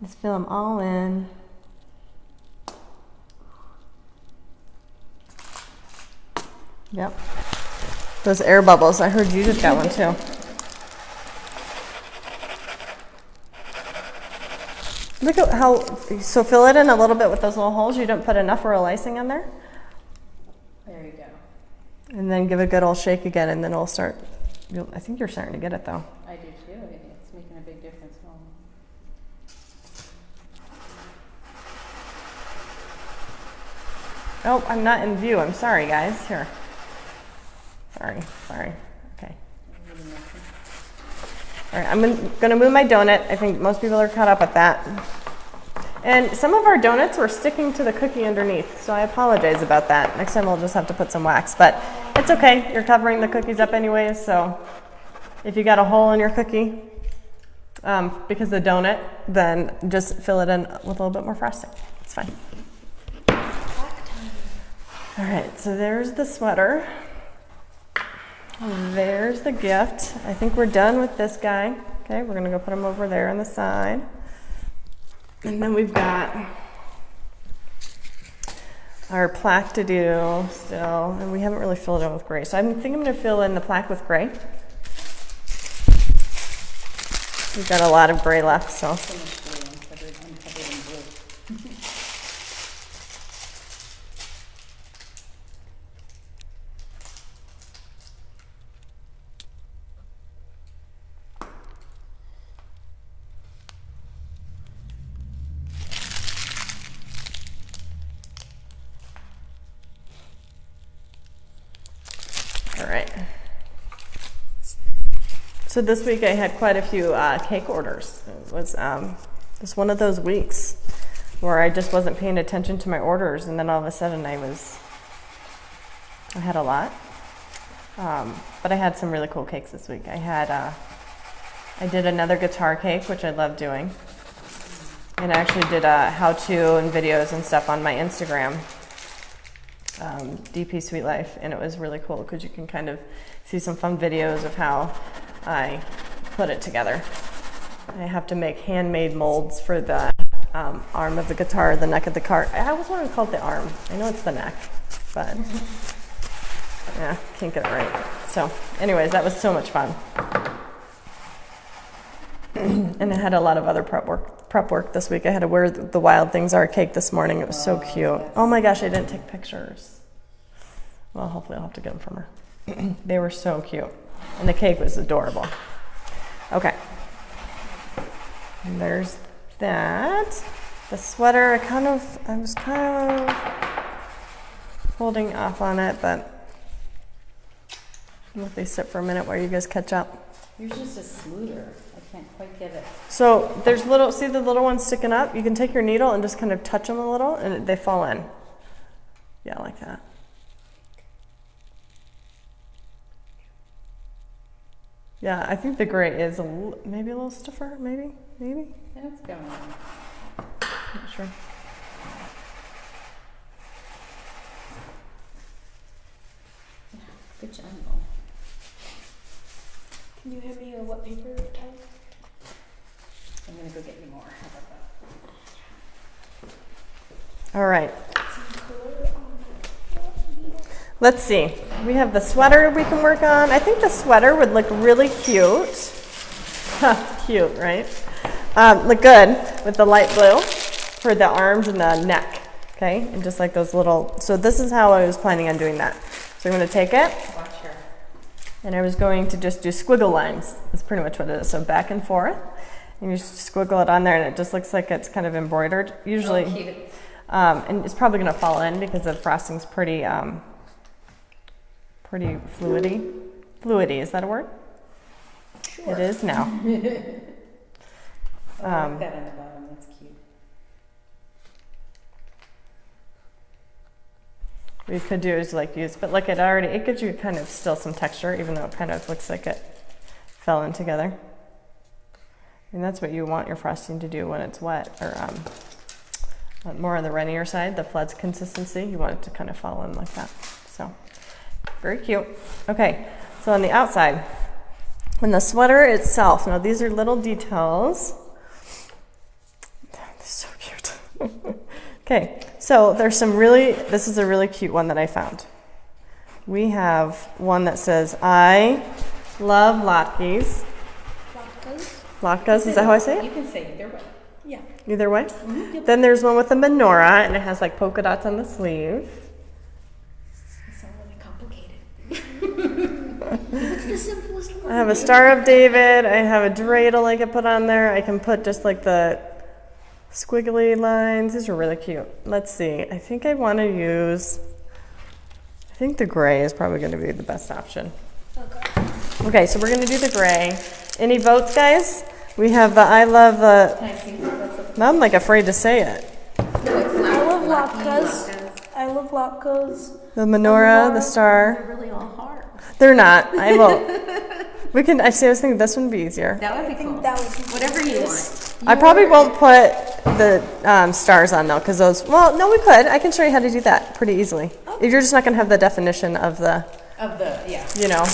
Just fill them all in. Yep. Those air bubbles. I heard you just got one too. Look at how, so fill it in a little bit with those little holes. You don't put enough royal icing on there. There you go. And then give a good old shake again, and then it'll start. I think you're starting to get it though. I do too. It's making a big difference. Oh, I'm not in view. I'm sorry, guys. Here. Sorry. Okay. All right, I'm going to move my donut. I think most people are caught up with that. And some of our donuts were sticking to the cookie underneath, so I apologize about that. Next time we'll just have to put some wax, but it's okay. You're covering the cookies up anyways, so if you got a hole in your cookie because of the donut, then just fill it in with a little bit more frosting. It's fine. All right, so there's the sweater. There's the gift. I think we're done with this guy. Okay, we're gonna go put him over there on the side. And then we've got our plaque to do still, and we haven't really filled it in with gray. So I think I'm gonna fill in the plaque with gray. We've got a lot of gray left, so. So much blue. I'm covered in blue. All right. So this week I had quite a few cake orders. It was just one of those weeks where I just wasn't paying attention to my orders, and then all of a sudden I had a lot. But I had some really cool cakes this week. I did another guitar cake, which I love doing. And I actually did how-to and videos and stuff on my Instagram, DP Sweet Life, and it was really cool because you can kind of see some fun videos of how I put it together. I have to make handmade molds for the arm of the guitar, the neck of the guitar. I always want to call it the arm. I know it's the neck, but yeah, can't get it right. So anyways, that was so much fun. And I had a lot of other prep work this week. I had to wear the Wild Things Are cake this morning. It was so cute. Oh my gosh, I didn't take pictures. Well, hopefully I'll have to get them from her. They were so cute. And the cake was adorable. Okay. And there's that. The sweater, I was kind of holding off on it, but I'll let these sit for a minute while you guys catch up. Yours is just smoother. I can't quite get it. So there's see the little ones sticking up? You can take your needle and just kind of touch them a little and they fall in. Yeah, like that. Yeah, I think the gray is maybe a little stiffer, maybe? Yeah, it's going on. Not sure. Good job. Can you hand me a wet paper towel? I'm gonna go get you more. How about All right. Some color on the needle. Let's see. We have the sweater we can work on. I think the sweater would look really cute. Cute, right? Look good with the light blue for the arms and the neck. Okay, and just like those little. So this is how I was planning on doing that. So I'm going to take it, Watch her. and I was going to just do squiggle lines. That's pretty much what it is. So back and forth, and you just squiggle it on there, and it just looks like it's kind of embroidered. Usually, Oh, cute. and it's probably going to fall in because the frosting's pretty, pretty fluidy. Fluidy, is that a word? Sure. It is now. Oh, I like that on the bottom. That's cute. What you could do is like use, but look, it gives you kind of still some texture, even though it kind of looks like it fell in together. And that's what you want your frosting to do when it's wet, or more on the runnier side, the Fled's consistency. You want it to kind of fall in like that. So, very cute. Okay, so on the outside, on the sweater itself, now these are little details. They're so cute. Okay, so there's this is a really cute one that I found. We have one that says, I love latkes. Latkes. Latkes, is that how I say You it? can say either way. Yeah. Either way. Yep. Then there's one with a menorah, and it has like polka dots on the sleeve. It's not really complicated. What's the simplest one? I have a Star of David. I have a dreidel I could put on there. I can put just like the squiggly lines. These are really cute. Let's see. I think I want to use, I think the gray is probably going to be the best option. Okay. Okay, so we're going to do the gray. Any votes, guys? We have the I love the, Can I see what's now I'm like afraid to say it. No, it's not. I love latkes. latkes. I love latkes. The menorah, the star. They're really all hard. They're not. I will. We can, I was thinking this one would be easier. That would I be think cool. that would be Whatever you this. want. I probably won't put the stars on though, because those, well, no, we could. I can show you how to do that pretty easily. If you're just not going to have the definition of the, Of the, yeah. you know,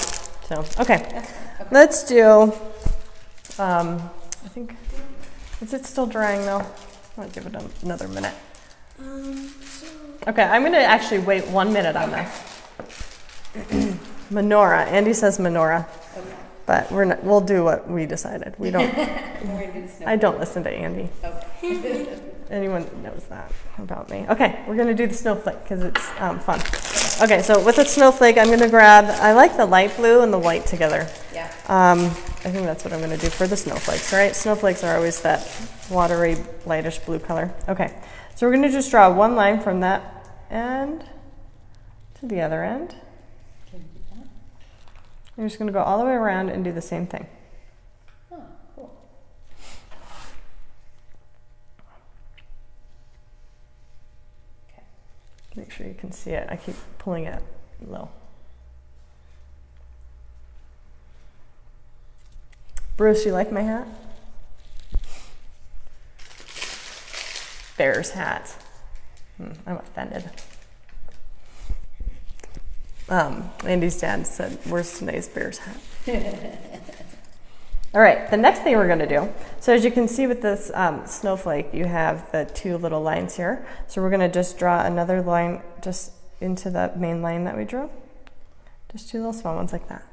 so, okay. That's fine. Okay. Let's do, I think, is it still drying though? I'll give it another minute. So Okay, I'm going to actually wait 1 minute on this. Menorah. Andy says menorah, Okay. but we'll do what we decided. We don't, We're gonna do the snow. I don't listen to Andy. Okay. Anyone knows that about me. Okay, we're gonna do the snowflake because it's fun. Okay, so with the snowflake, I'm gonna grab, I like the light blue and the white together. Yeah. I think that's what I'm gonna do for the snowflakes, right? Snowflakes are always that watery, lightish blue color. Okay, so we're gonna just draw one line from that end to the other end. Can you do that? You're just gonna go all the way around and do the same thing. Oh, cool. Okay. Make sure you can see it. I keep pulling it low. Bruce, you like my hat? Bear's hat. I'm offended. Andy's dad said, where's today's Bear's hat? All right, the next thing we're gonna do, so as you can see with this snowflake, you have the two little lines here. So we're gonna just draw another line just into the main line that we drew. Just two little small ones like that.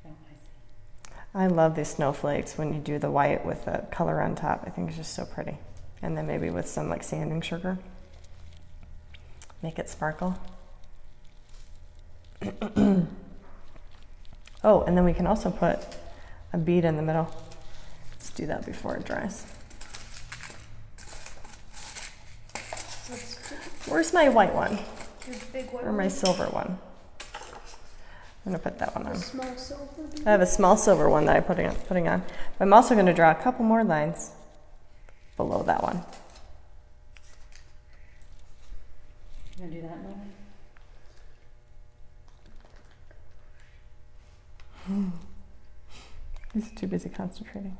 Oh, I see. I love these snowflakes when you do the white with the color on top. I think it's just so pretty. And then maybe with some like sanding sugar. Make it sparkle. Oh, and then we can also put a bead in the middle. Let's do that before it dries. Where's my white one? your big white Or my one. silver one? I'm gonna put that one The on. small silver. I have a small silver one that I'm putting on. But I'm also gonna draw a couple more lines below that one. You gonna do that, Mom? He's too busy concentrating.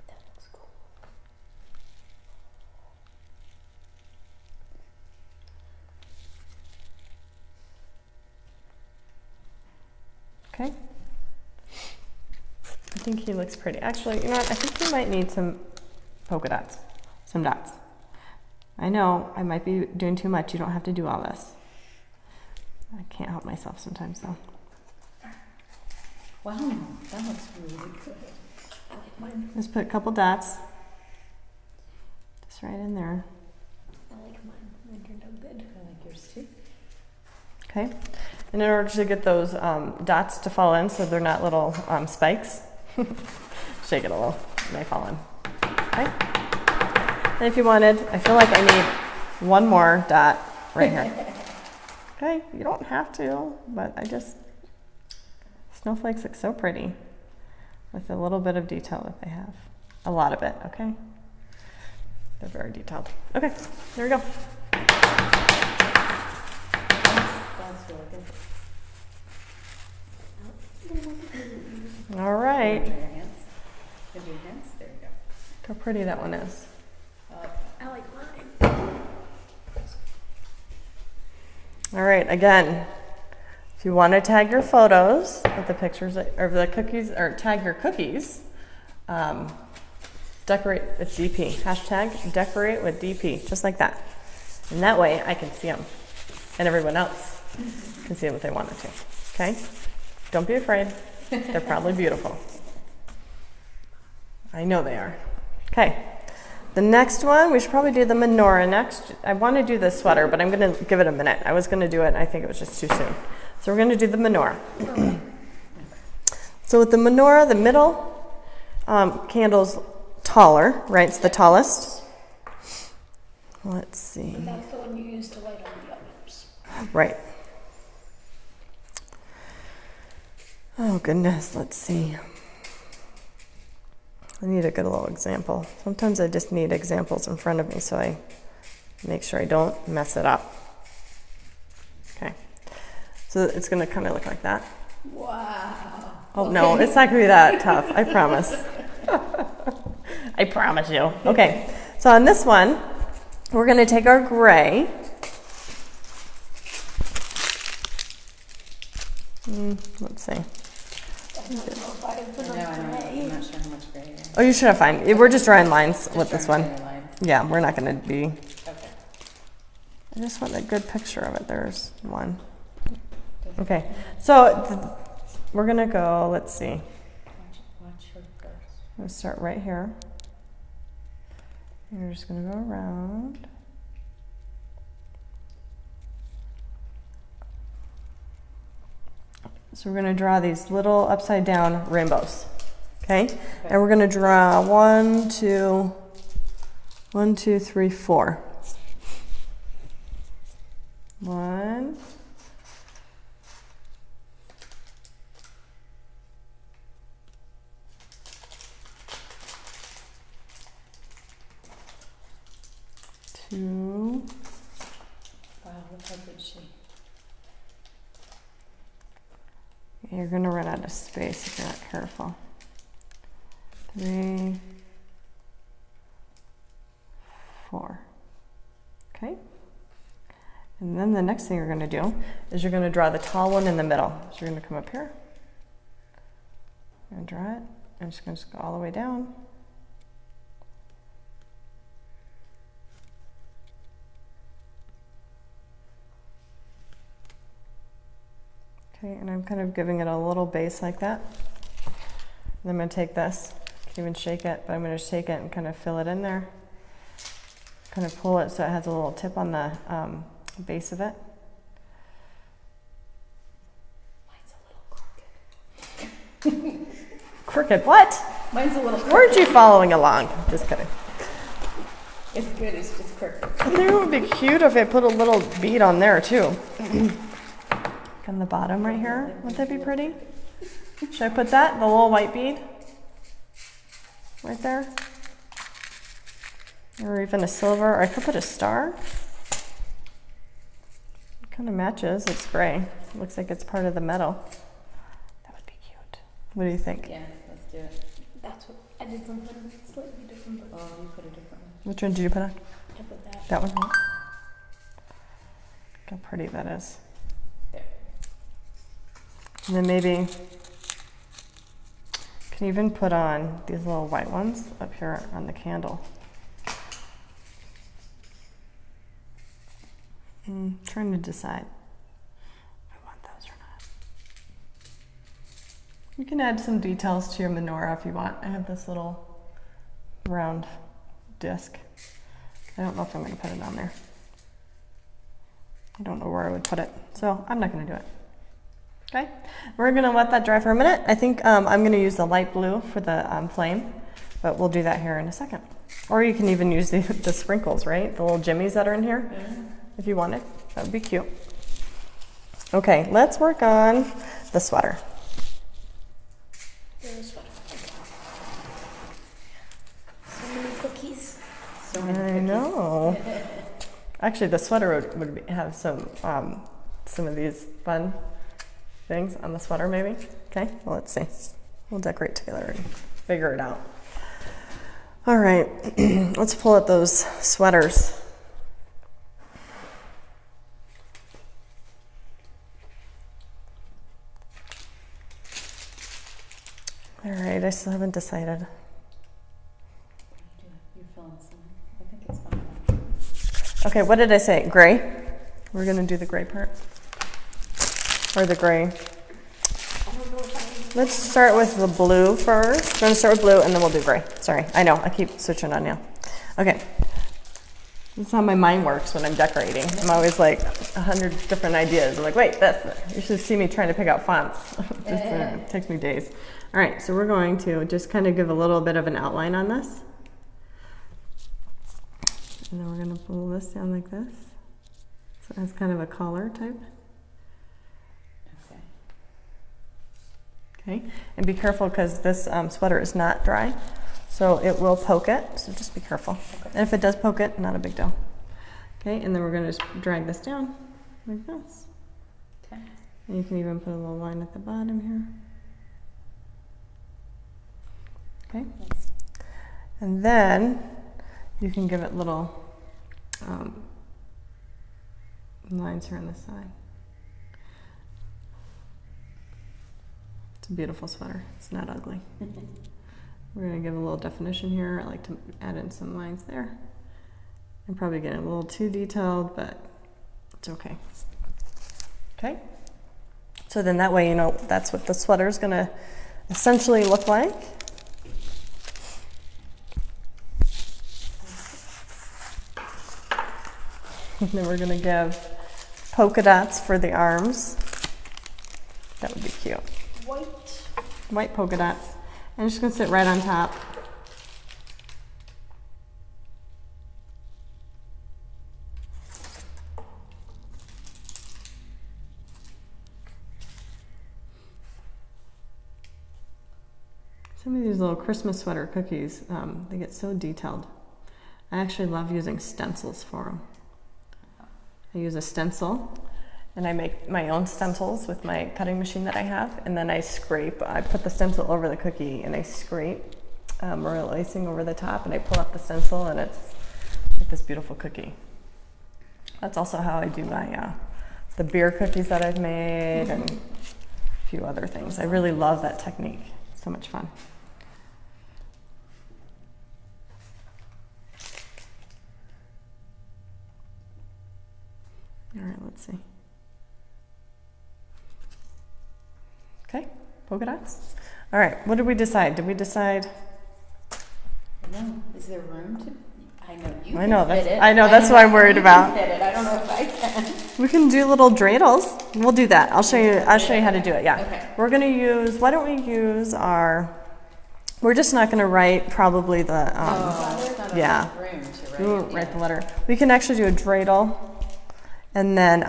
That looks cool. Okay. I think he looks pretty. Actually, you know what? I think he might need some polka dots, some dots. I know I might be doing too much. You don't have to do all this. I can't help myself sometimes though. Wow, that looks really good. I like mine. Just put a couple dots. Just right in there. I like mine. Mine turned out good. I like yours too. Okay. And in order to get those dots to fall in so they're not little spikes, shake it a little and they fall in. Okay. And if you wanted, I feel like I need one more dot right here. Okay, you don't have to, but snowflakes look so pretty with a little bit of detail that they have. A lot of it, okay? They're very detailed. Okay, there we go. That's really good. All right. Give your hands. Give your hands. There you go. Look how pretty that one is. I like that. I like mine. All right, again, if you want to tag your photos with the pictures or the cookies, or tag your cookies, decorate with DP. Hashtag decorate with DP, just like that. And that way I can see them and everyone else can see them if they wanted to. Okay? Don't be afraid. They're probably beautiful. I know they are. Okay. The next one, we should probably do the menorah next. I want to do the sweater, but I'm going to give it a minute. I was going to do it, and I think it was just too soon. So we're going to do the menorah. So with the menorah, the middle candle's taller, right? It's the tallest. Let's see. But that's the one you use to light all the others. Right. Oh, goodness. Let's see. I need a good little example. Sometimes I just need examples in front of me so I make sure I don't mess it up. Okay. So it's going to kind of look like that. Wow. Oh, no, it's not going to be that tough. I promise. I promise you. Okay. So on this one, we're going to take our gray. Let's see. I don't know if I have I know, enough I'm gray. not sure how much gray. Oh, you should have fine. We're just drawing lines with this one. Okay. Yeah, we're not going to be. I just want a good picture of it. There's one. Okay, so we're going to go, let's see. Watch her first. I'm going to start right here. You're just going to go around. So we're going to draw these little upside down rainbows. Okay? And we're going to draw 1, 2, 3, 4. 1, 2. Wow, look how good she. You're going to run out of space if you're not careful. 3, 4. Okay? And then the next thing you're going to do is you're going to draw the tall one in the middle. So you're going to come up here. You're going to draw it. I'm just going to go all the way down. Okay, and I'm kind of giving it a little base like that. And I'm going to take this, I can even shake it, but I'm going to shake it and kind of fill it in there. Kind of pull it so it has a little tip on the base of it. Mine's a little crooked. Crooked, what? Mine's a little crooked. Weren't you following along? Just kidding. It's good, it's just crooked. I think it would be cute if I put a little bead on there too. On the bottom right here, would that be pretty? Should I put that, the little white bead? Right there? Or even a silver, or I could put a star. It kind of matches, it's gray. It looks like it's part of the metal. That would be cute. What do you think? Yeah, let's do it. That's what I did something slightly different, but Oh, you put a different one. Which one did you put on? I put that. That one? Look how pretty that is. There. And then maybe can even put on these little white ones up here on the candle. Trying to decide if I want those or not. You can add some details to your menorah if you want. I have this little round disc. I don't know if I'm going to put it on there. I don't know where I would put it, so I'm not going to do it. Okay, we're going to let that dry for a minute. I think I'm going to use the light blue for the flame, but we'll do that here in a second. Or you can even use the sprinkles, right? The little jimmies that are in here. If you wanted, that would be cute. Okay, let's work on the sweater. The sweater. So many cookies. So many I cookies. know. Actually, the sweater would have some of these fun things on the sweater, maybe. Okay, well, let's see. We'll decorate together and figure it out. All right, let's pull out those sweaters. All right, I still haven't decided. You fill in some. I think it's fine. Okay, what did I say? Gray? We're gonna do the gray part? Or the gray? I don't know if Let's start with the blue first. We're gonna start with blue and then we'll do gray. Sorry, I know, I keep switching on you. Okay. That's how my mind works when I'm decorating. I'm always like 100 different ideas. I'm like, wait, this. You should see me trying to pick out fonts. It takes me days. All right, so we're going to just kind of give a little bit of an outline on this. And then we're gonna pull this down like this. So it has kind of a collar type. Okay. Okay, and be careful because this sweater is not dry, so it will poke it, so just be careful. Okay. And if it does poke it, not a big deal. Okay, and then we're gonna just drag this down like this. Okay. And you can even put a little line at the bottom here. Okay, Nice. and then you can give it little lines here on the side. It's a beautiful sweater. It's not ugly. We're going to give a little definition here. I like to add in some lines there. I'm probably getting a little too detailed, but it's okay. Okay? So then that way you know that's what the sweater is going to essentially look like. And then we're going to give polka dots for the arms. That would be cute. white. White polka dots. I'm just going to sit right on top. Some of these little Christmas sweater cookies, they get so detailed. I actually love using stencils for them. I use a stencil, and I make my own stencils with my cutting machine that I have, and then I put the stencil over the cookie, and I scrape royal icing over the top, and I pull up the stencil, and it's like this beautiful cookie. That's also how I do my the beer cookies that I've made, and a few other things. I really love that technique. It's so much fun. All right, let's see. Okay, polka dots. All right, what did we decide? Did we decide? No, is there room to? I know you. I know, can fit that's- it. I know, that's what I'm worried you about. Can fit it. I don't know if I can. We can do little dreidels. We'll do that. I'll show you how to do it. Yeah. Okay. We're gonna use. Why don't we use our? We're just not gonna write probably the. There's not yeah. enough room to write. We won't yeah. write the letter. We can actually do a dreidel, and then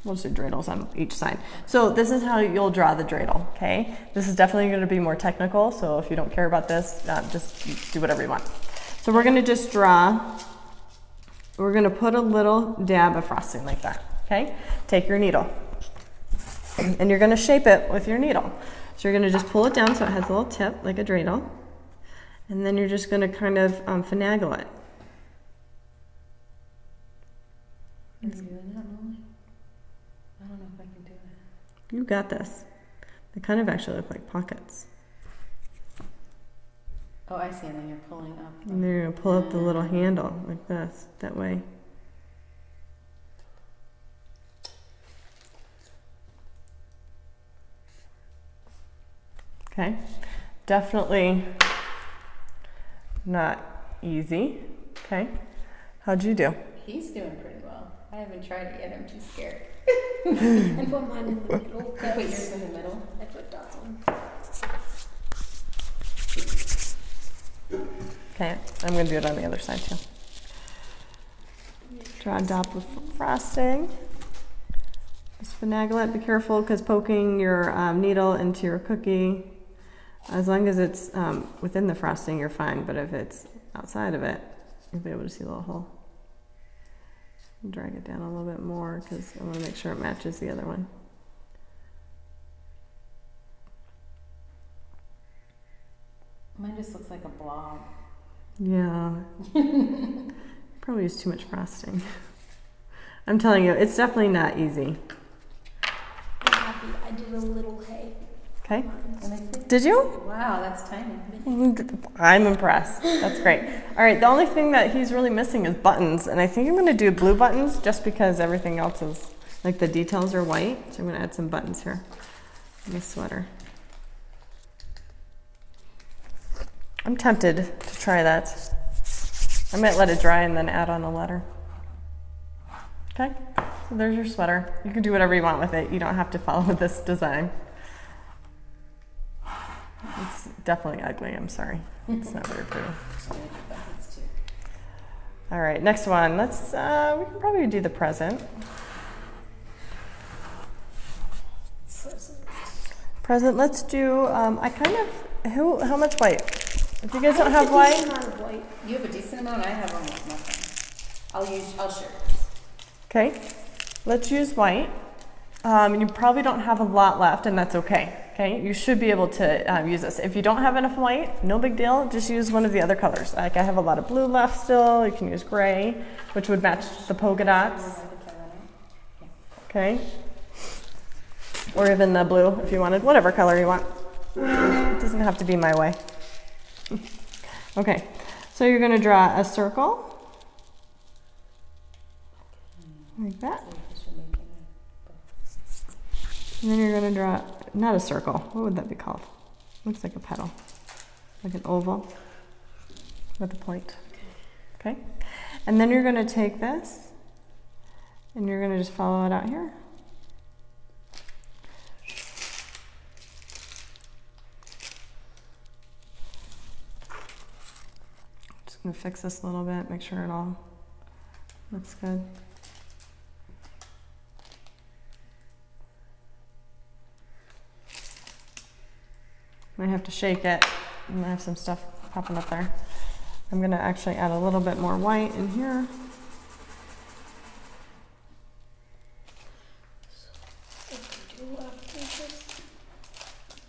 we'll just do dreidels on each side. So this is how you'll draw the dreidel. Okay. This is definitely going to be more technical. So if you don't care about this, just do whatever you want. So we're going to just draw. We're going to put a little dab of frosting like that. Okay. Take your needle, and you're going to shape it with your needle. So you're going to just pull it down so it has a little tip like a dreidel, and then you're just going to kind of finagle it. Are you doing that, Molly? I don't know if I can do it. You got this. They kind of actually look like pockets. Oh, I see, and then you're pulling up. And then you're gonna pull up the little handle like this, that way. Okay, definitely not easy. Okay, how'd you do? He's doing pretty well. I haven't tried it yet, I'm too scared. I put mine in the middle. You put yours in the middle? I put dots on. Okay, I'm gonna do it on the other side too. Draw a dot with frosting. Just finagle it. Be careful because poking your needle into your cookie, as long as it's within the frosting, you're fine. But if it's outside of it, you'll be able to see a little hole. Drag it down a little bit more because I want to make sure it matches the other one. Mine just looks like a blob. Yeah. Probably use too much frosting. I'm telling you, it's definitely not easy. I'm happy I did a little hay. Okay. Let me see. Did you? Wow, that's tiny. I'm impressed. That's great. All right, the only thing that he's really missing is buttons, and I think I'm going to do blue buttons just because everything else is, like the details are white, so I'm going to add some buttons here in the sweater. I'm tempted to try that. I might let it dry and then add on a letter. Okay, so there's your sweater. You can do whatever you want with it. You don't have to follow this design. It's definitely ugly, I'm sorry. It's not very pretty. All right, next one. Let's, we can probably do the present. Present, let's do, I kind of, how much white? If you guys don't have white. You have a decent amount, I have almost nothing. I'll share. Okay, let's use white. You probably don't have a lot left, and that's okay. Okay, you should be able to use this. If you don't have enough white, no big deal. Just use one of the other colors. Like I have a lot of blue left still. You can use gray, which would match the polka dots. Okay, or even the blue if you wanted, whatever color you want. It doesn't have to be my way. Okay, so you're going to draw a circle like that. And then you're going to draw, not a circle, what would that be called? Looks like a petal, like an oval with a point. Okay, and then you're going to take this and you're going to just follow it out here. Just going to fix this a little bit, make sure it all looks good. Might have to shake it, and I have some stuff popping up there. I'm gonna actually add a little bit more white in here.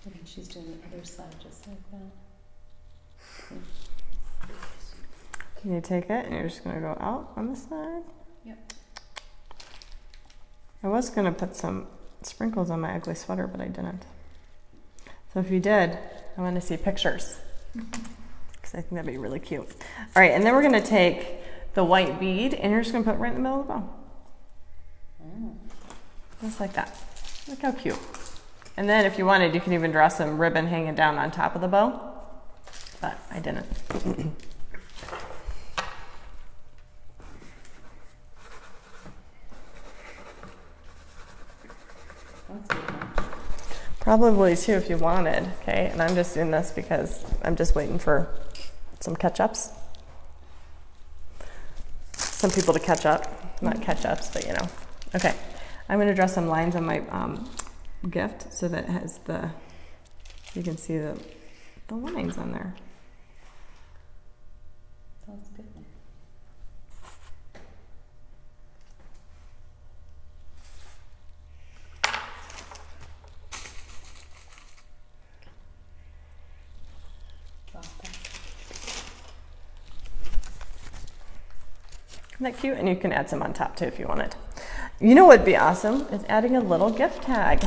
I think she's doing the other side just like that. You take it, and you're just gonna go out on the side. Yep. I was gonna put some sprinkles on my ugly sweater, but I didn't. So if you did, I want to see pictures because I think that'd be really cute. All right, and then we're going to take the white bead and you're just going to put it right in the middle of the bow. Just like that. Look how cute. And then if you wanted, you can even draw some ribbon hanging down on top of the bow, but I didn't. That's good. Probably too if you wanted, okay? And I'm just doing this because I'm just waiting for some catch-ups. Some people to catch up, not catch-ups, but you know. Okay, I'm gonna draw some lines on my gift so that it has the, you can see the lines on there. Sounds good. Isn't that cute? And you can add some on top too if you wanted. You know what would be awesome is adding a little gift tag.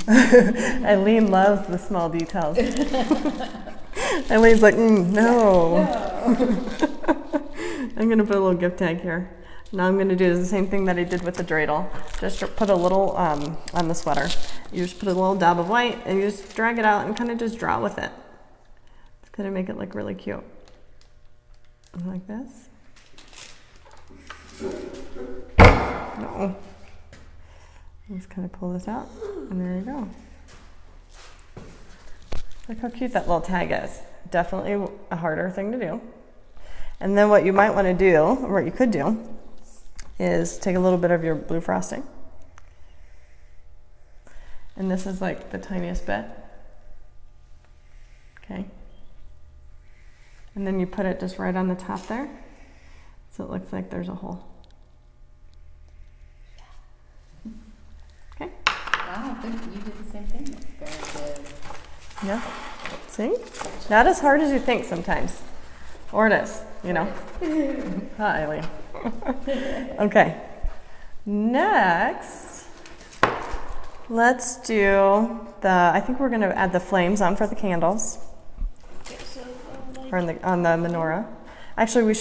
Eileen loves the small details. Eileen's like, no. I'm gonna put a little gift tag here. Now I'm gonna do the same thing that I did with the dreidel. Just put a little on the sweater. You just put a little dab of white and you just drag it out and kind of just draw with it. It's gonna make it look really cute. Like this. No. Just kind of pull this out, and there you go. Look how cute that little tag is. Definitely a harder thing to do. And then what you might want to do, or what you could do, is take a little bit of your blue frosting. And this is like the tiniest bit. Okay. And then you put it just right on the top there, so it looks like there's a hole. Okay. Wow, good. You did the same thing. Very good. Yeah. See? Not as hard as you think sometimes. Or it is, you know. Hi, Eileen. Okay. Next, let's do I think we're going to add the flames on for the candles. Or on the menorah. Actually, we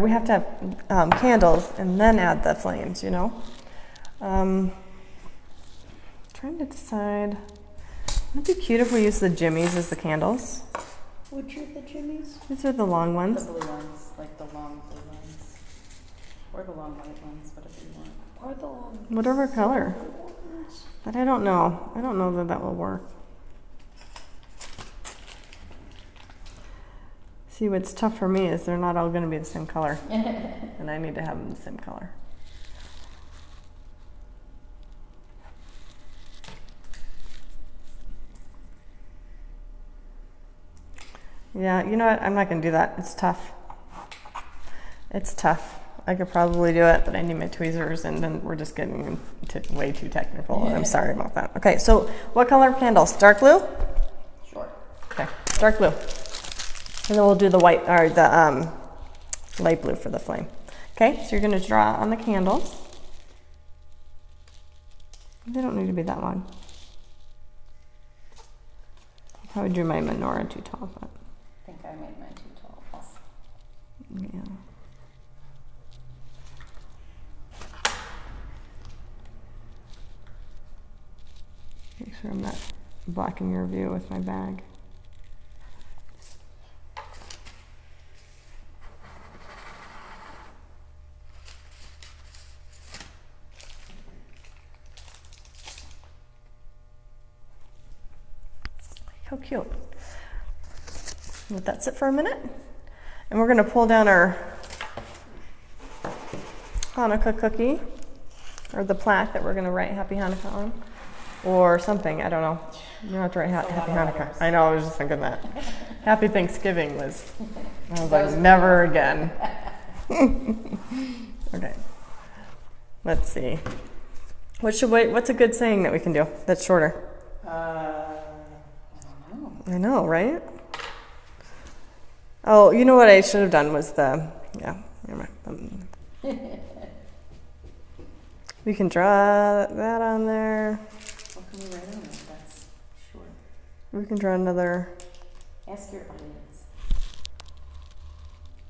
have to have candles and then add the flames, you know. Trying to decide. It'd be cute if we use the jimmies as the candles. Which are the jimmies? These are the long ones. The blue ones, like the long blue ones. Or the long white ones, whatever you want. Or the long Whatever color. ones. But I don't know. I don't know that will work. See, what's tough for me is they're not all going to be the same color. And I need to have them the same color. Yeah, you know what? I'm not going to do that. It's tough. It's tough. I could probably do it, but I need my tweezers, and then we're just getting into way too technical. I'm sorry about that. Okay, so what color candles? Dark blue? Sure. Okay, dark blue. And then we'll do the white, or the light blue for the flame. Okay, so you're going to draw on the candles. They don't need to be that long. I probably drew my menorah too tall, but I think I made mine too tall also. yeah. Make sure I'm not blocking your view with my bag. How cute. Let that sit for a minute. And we're going to pull down our Hanukkah cookie, or the plaque that we're going to write Happy Hanukkah on, or something. I don't know. You don't have to write Happy Hanukkah. I know, I was just thinking that. Happy Thanksgiving was, I was like, never again. Okay. Let's see. What's a good saying that we can do that's shorter? I don't know. I know, right? Oh, you know what I should have done was never mind. We can draw that on there. What can we write on it? That's short. We can draw another. Ask your audience.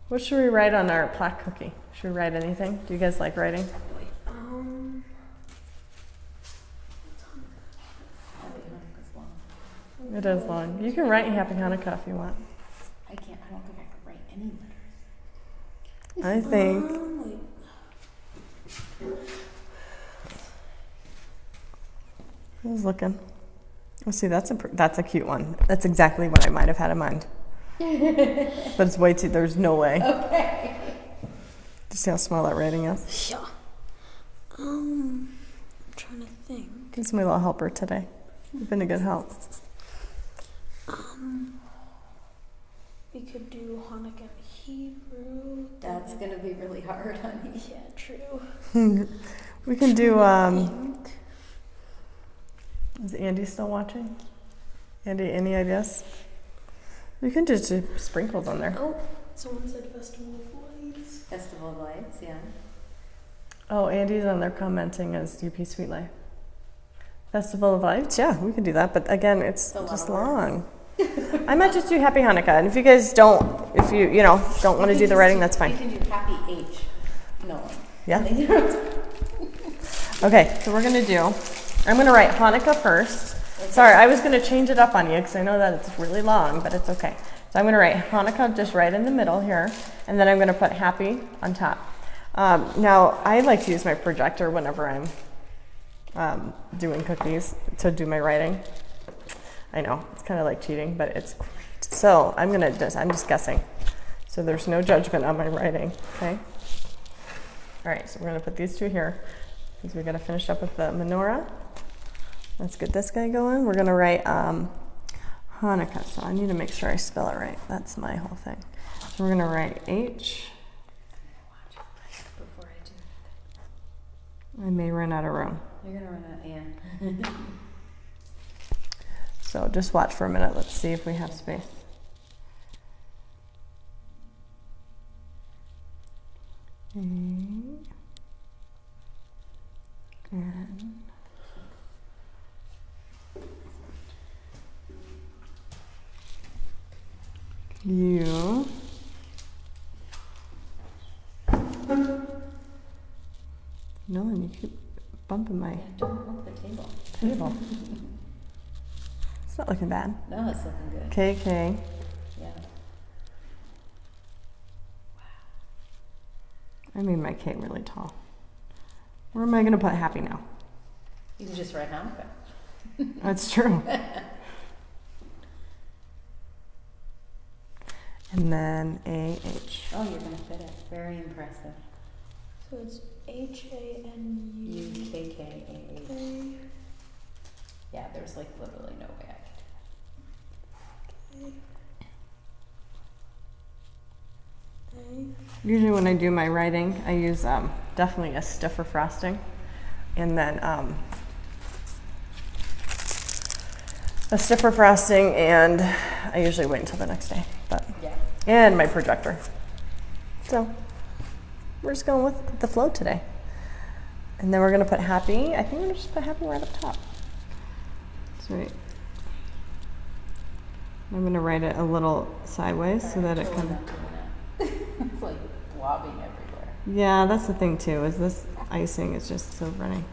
What should we write on our plaque cookie? Should we write anything? Do you guys like writing? Wait, Happy Hanukkah's long. It is long. You can write Happy Hanukkah if you want. I don't think I could write any letters. I think. wait. I was looking. Oh, see, that's a cute one. That's exactly what I might have had in mind. But it's way too. There's no way. Okay. Do you see how small that writing is? Yeah. I'm trying to think. Gives me a little helper today. You've been a good help. We could do Hanukkah in Hebrew. That's gonna be really hard, honey. Yeah, true. We can do. Think. Is Andy still watching? Andy, any ideas? We can just do sprinkles on there. Oh, someone said Festival of Lights. Festival of Lights, yeah. Oh, Andy's on there commenting as UP Sweet Life. Festival of Lights, yeah, we can do that. But again, it's a lot just of words. long. I might just do Happy Hanukkah. And if you guys don't, if you don't want to do the writing, that's You fine. can do happy H. No. Yeah. Okay, so we're gonna do. I'm gonna write Hanukkah first. Sorry, I was gonna change it up on you because I know that it's really long, but it's okay. So I'm gonna write Hanukkah just right in the middle here, and then I'm gonna put happy on top. Now I like to use my projector whenever I'm doing cookies to do my writing. I know it's kind of like cheating, but it's great. So I'm just guessing. So there's no judgment on my writing, okay? All right, so we're gonna put these two here because we gotta finish up with the menorah. Let's get this guy going. We're gonna write Hanukkah, so I need to make sure I spell it right. That's my whole thing. So we're gonna write H. Before I do I may run out of room. You're gonna run out, yeah. So just watch for a minute. Let's see if we have space. And you. Nolan, you keep bumping my Yeah, don't bump the table. table. It's not looking bad. No, it's looking good. KK. Yeah. I made my K really tall. Where am I going to put happy now? You can just write Hanukkah. That's true. And then AH. Oh, you're gonna fit it. Very impressive. So it's HANUKKAH. UKKAH. Yeah, there's like literally no way I could. Usually when I do my writing, I use definitely a stiffer frosting. And then a stiffer frosting, and I usually wait until the next day. But Yeah. and my projector. So we're just going with the flow today. And then we're gonna put happy. I think we're gonna just put happy right up top. Sweet. I'm gonna write it a little sideways so that it Totally kind of. not doing it. It's like blobbing everywhere. Yeah, that's the thing too. Is this icing is just so runny.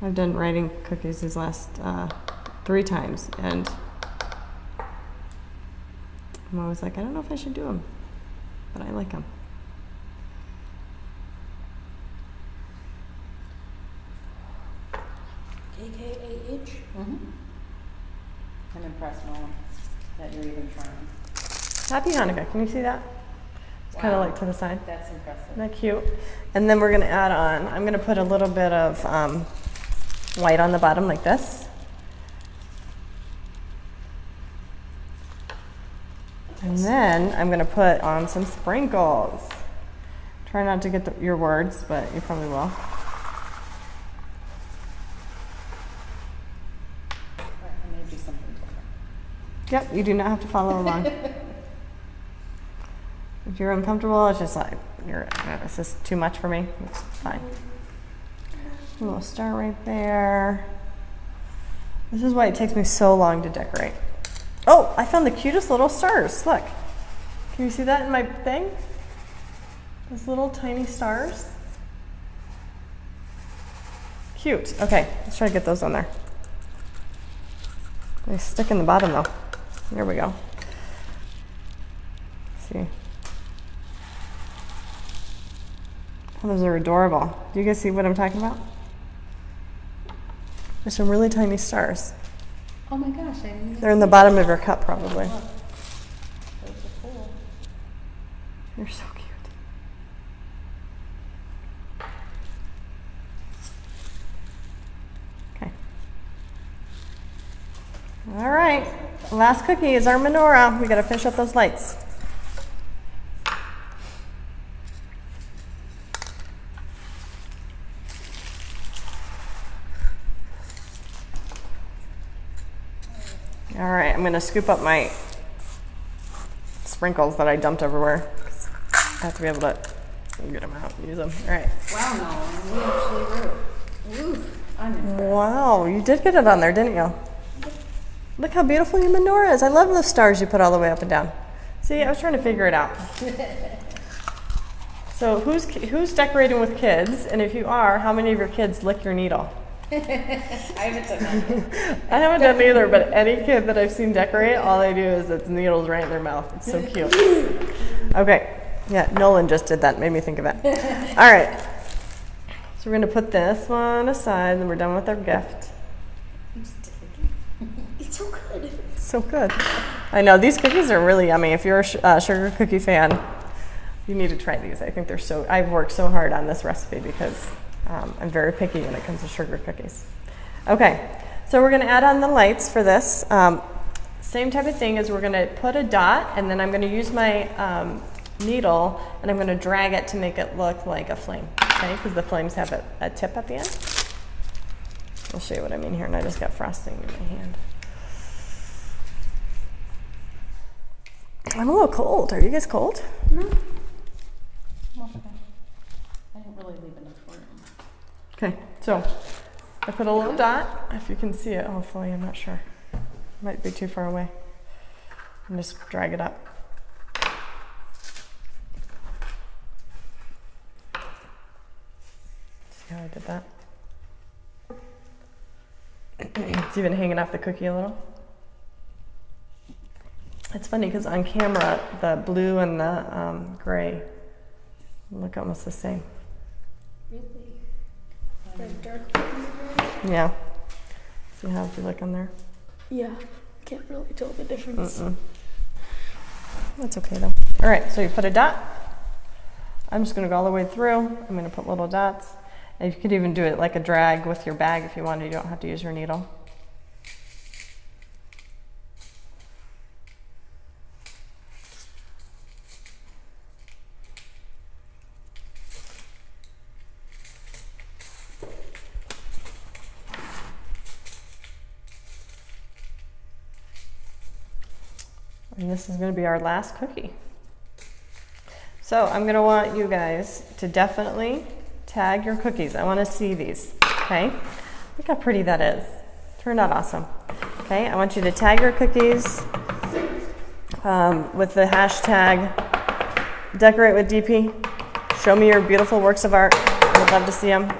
I've done writing cookies these last 3 times, and I'm always like, I don't know if I should do them, but I like them. KKAH. Mm-hmm. I'm impressed, Nolan, that you're even trying. Happy Hanukkah. Can you see that? It's kind of Wow. like to the side. That's impressive. Isn't that cute? And then we're going to add on, I'm going to put a little bit of white on the bottom like this. And then I'm going to put on some sprinkles. Try not to get your words, but you probably will. All right, I'm gonna do something different. Yep, you do not have to follow along. If you're uncomfortable, it's just like, it's just too much for me. It's fine. A little star right there. This is why it takes me so long to decorate. Oh, I found the cutest little stars. Look. Can you see that in my thing? Those little tiny stars. Cute. Okay, let's try to get those on there. They stick in the bottom though. There we go. See. Oh, those are adorable. Do you guys see what I'm talking about? There's some really tiny stars. Oh my gosh, I didn't even They're in the see bottom of your cup, probably. that. Those are cool. They're so cute. Okay. All right. Last cookie is our menorah. We got to finish up those lights. All right, I'm going to scoop up my sprinkles that I dumped everywhere. I have to be able to get them out and use them. All right. Wow, Nolan, you actually wrote. Woo. I'm impressed. Wow, you did get it on there, didn't you? Look how beautiful your menorah is. I love the stars you put all the way up and down. See, I was trying to figure it out. So who's decorating with kids? And if you are, how many of your kids lick your needle? I haven't done that yet. I haven't done either, but any kid that I've seen decorate, all they do is it's needles right in their mouth. It's so cute. Okay, yeah, Nolan just did that. Made me think of it. All right. So we're gonna put this one aside, and we're done with our gift. It's so good. So good. I know these cookies are really yummy. If you're a sugar cookie fan, you need to try these. I think they're so. I've worked so hard on this recipe because I'm very picky when it comes to sugar cookies. Okay, so we're gonna add on the lights for this. Same type of thing as we're gonna put a dot, and then I'm gonna use my needle and I'm gonna drag it to make it look like a flame. Okay, because the flames have a tip at the end. I'll show you what I mean here, and I just got frosting in my hand. I'm a little cold. Are you guys cold? No. Okay. I didn't really leave enough for it. Okay, so I put a little dot. If you can see it, hopefully, I'm not sure. Might be too far away. And just drag it up. See how I did that? It's even hanging off the cookie a little. It's funny because on camera, the blue and the gray look almost the same. Really? Dark purple. Yeah. See how if you look on there? Yeah. Can't really tell the difference. That's okay though. All right, so you put a dot. I'm just gonna go all the way through. I'm gonna put little dots. And you could even do it like a drag with your bag if you wanted. You don't have to use your needle. And this is going to be our last cookie. So I'm going to want you guys to definitely tag your cookies. I want to see these, okay? Look how pretty that is. Turned out awesome. Okay, I want you to tag your cookies with the hashtag Decorate with DP. Show me your beautiful works of art. I would love to see them.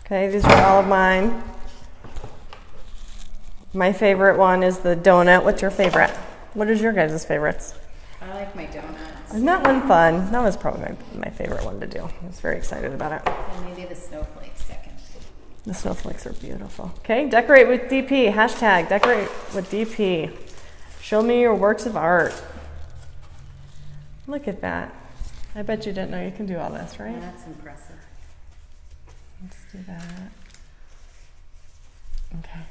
Okay, these are all of mine. My favorite one is the donut. What's your favorite? What is your guys' favorites? I like my donuts. Isn't that one fun? That was probably my favorite one to do. I was very excited about it. And maybe the snowflakes second. The snowflakes are beautiful. Okay, decorate with DP. Hashtag decorate with DP. Show me your works of art. Look at that. I bet you didn't know you can do all this, right? Yeah, that's impressive. Let's do that. Okay.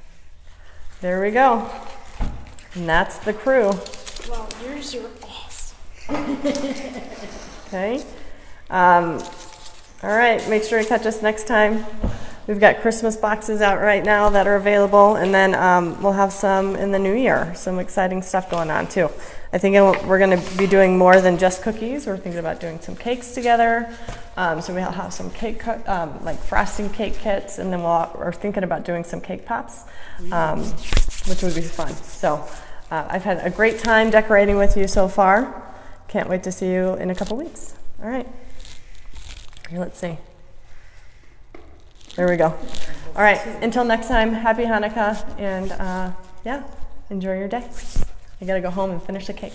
There we go. And that's the crew. Wow, yours are awesome. Okay. All right. Make sure to catch us next time. We've got Christmas boxes out right now that are available, and then we'll have some in the new year. Some exciting stuff going on too. I think we're going to be doing more than just cookies. We're thinking about doing some cakes together. So we'll have some cake, like frosting cake kits, and then we're thinking about doing some cake pops, which would be fun. So I've had a great time decorating with you so far. Can't wait to see you in a couple weeks. All right. Here, let's see. There we go. All right. Until next time, happy Hanukkah, and yeah, enjoy your day. I gotta go home and finish the cake.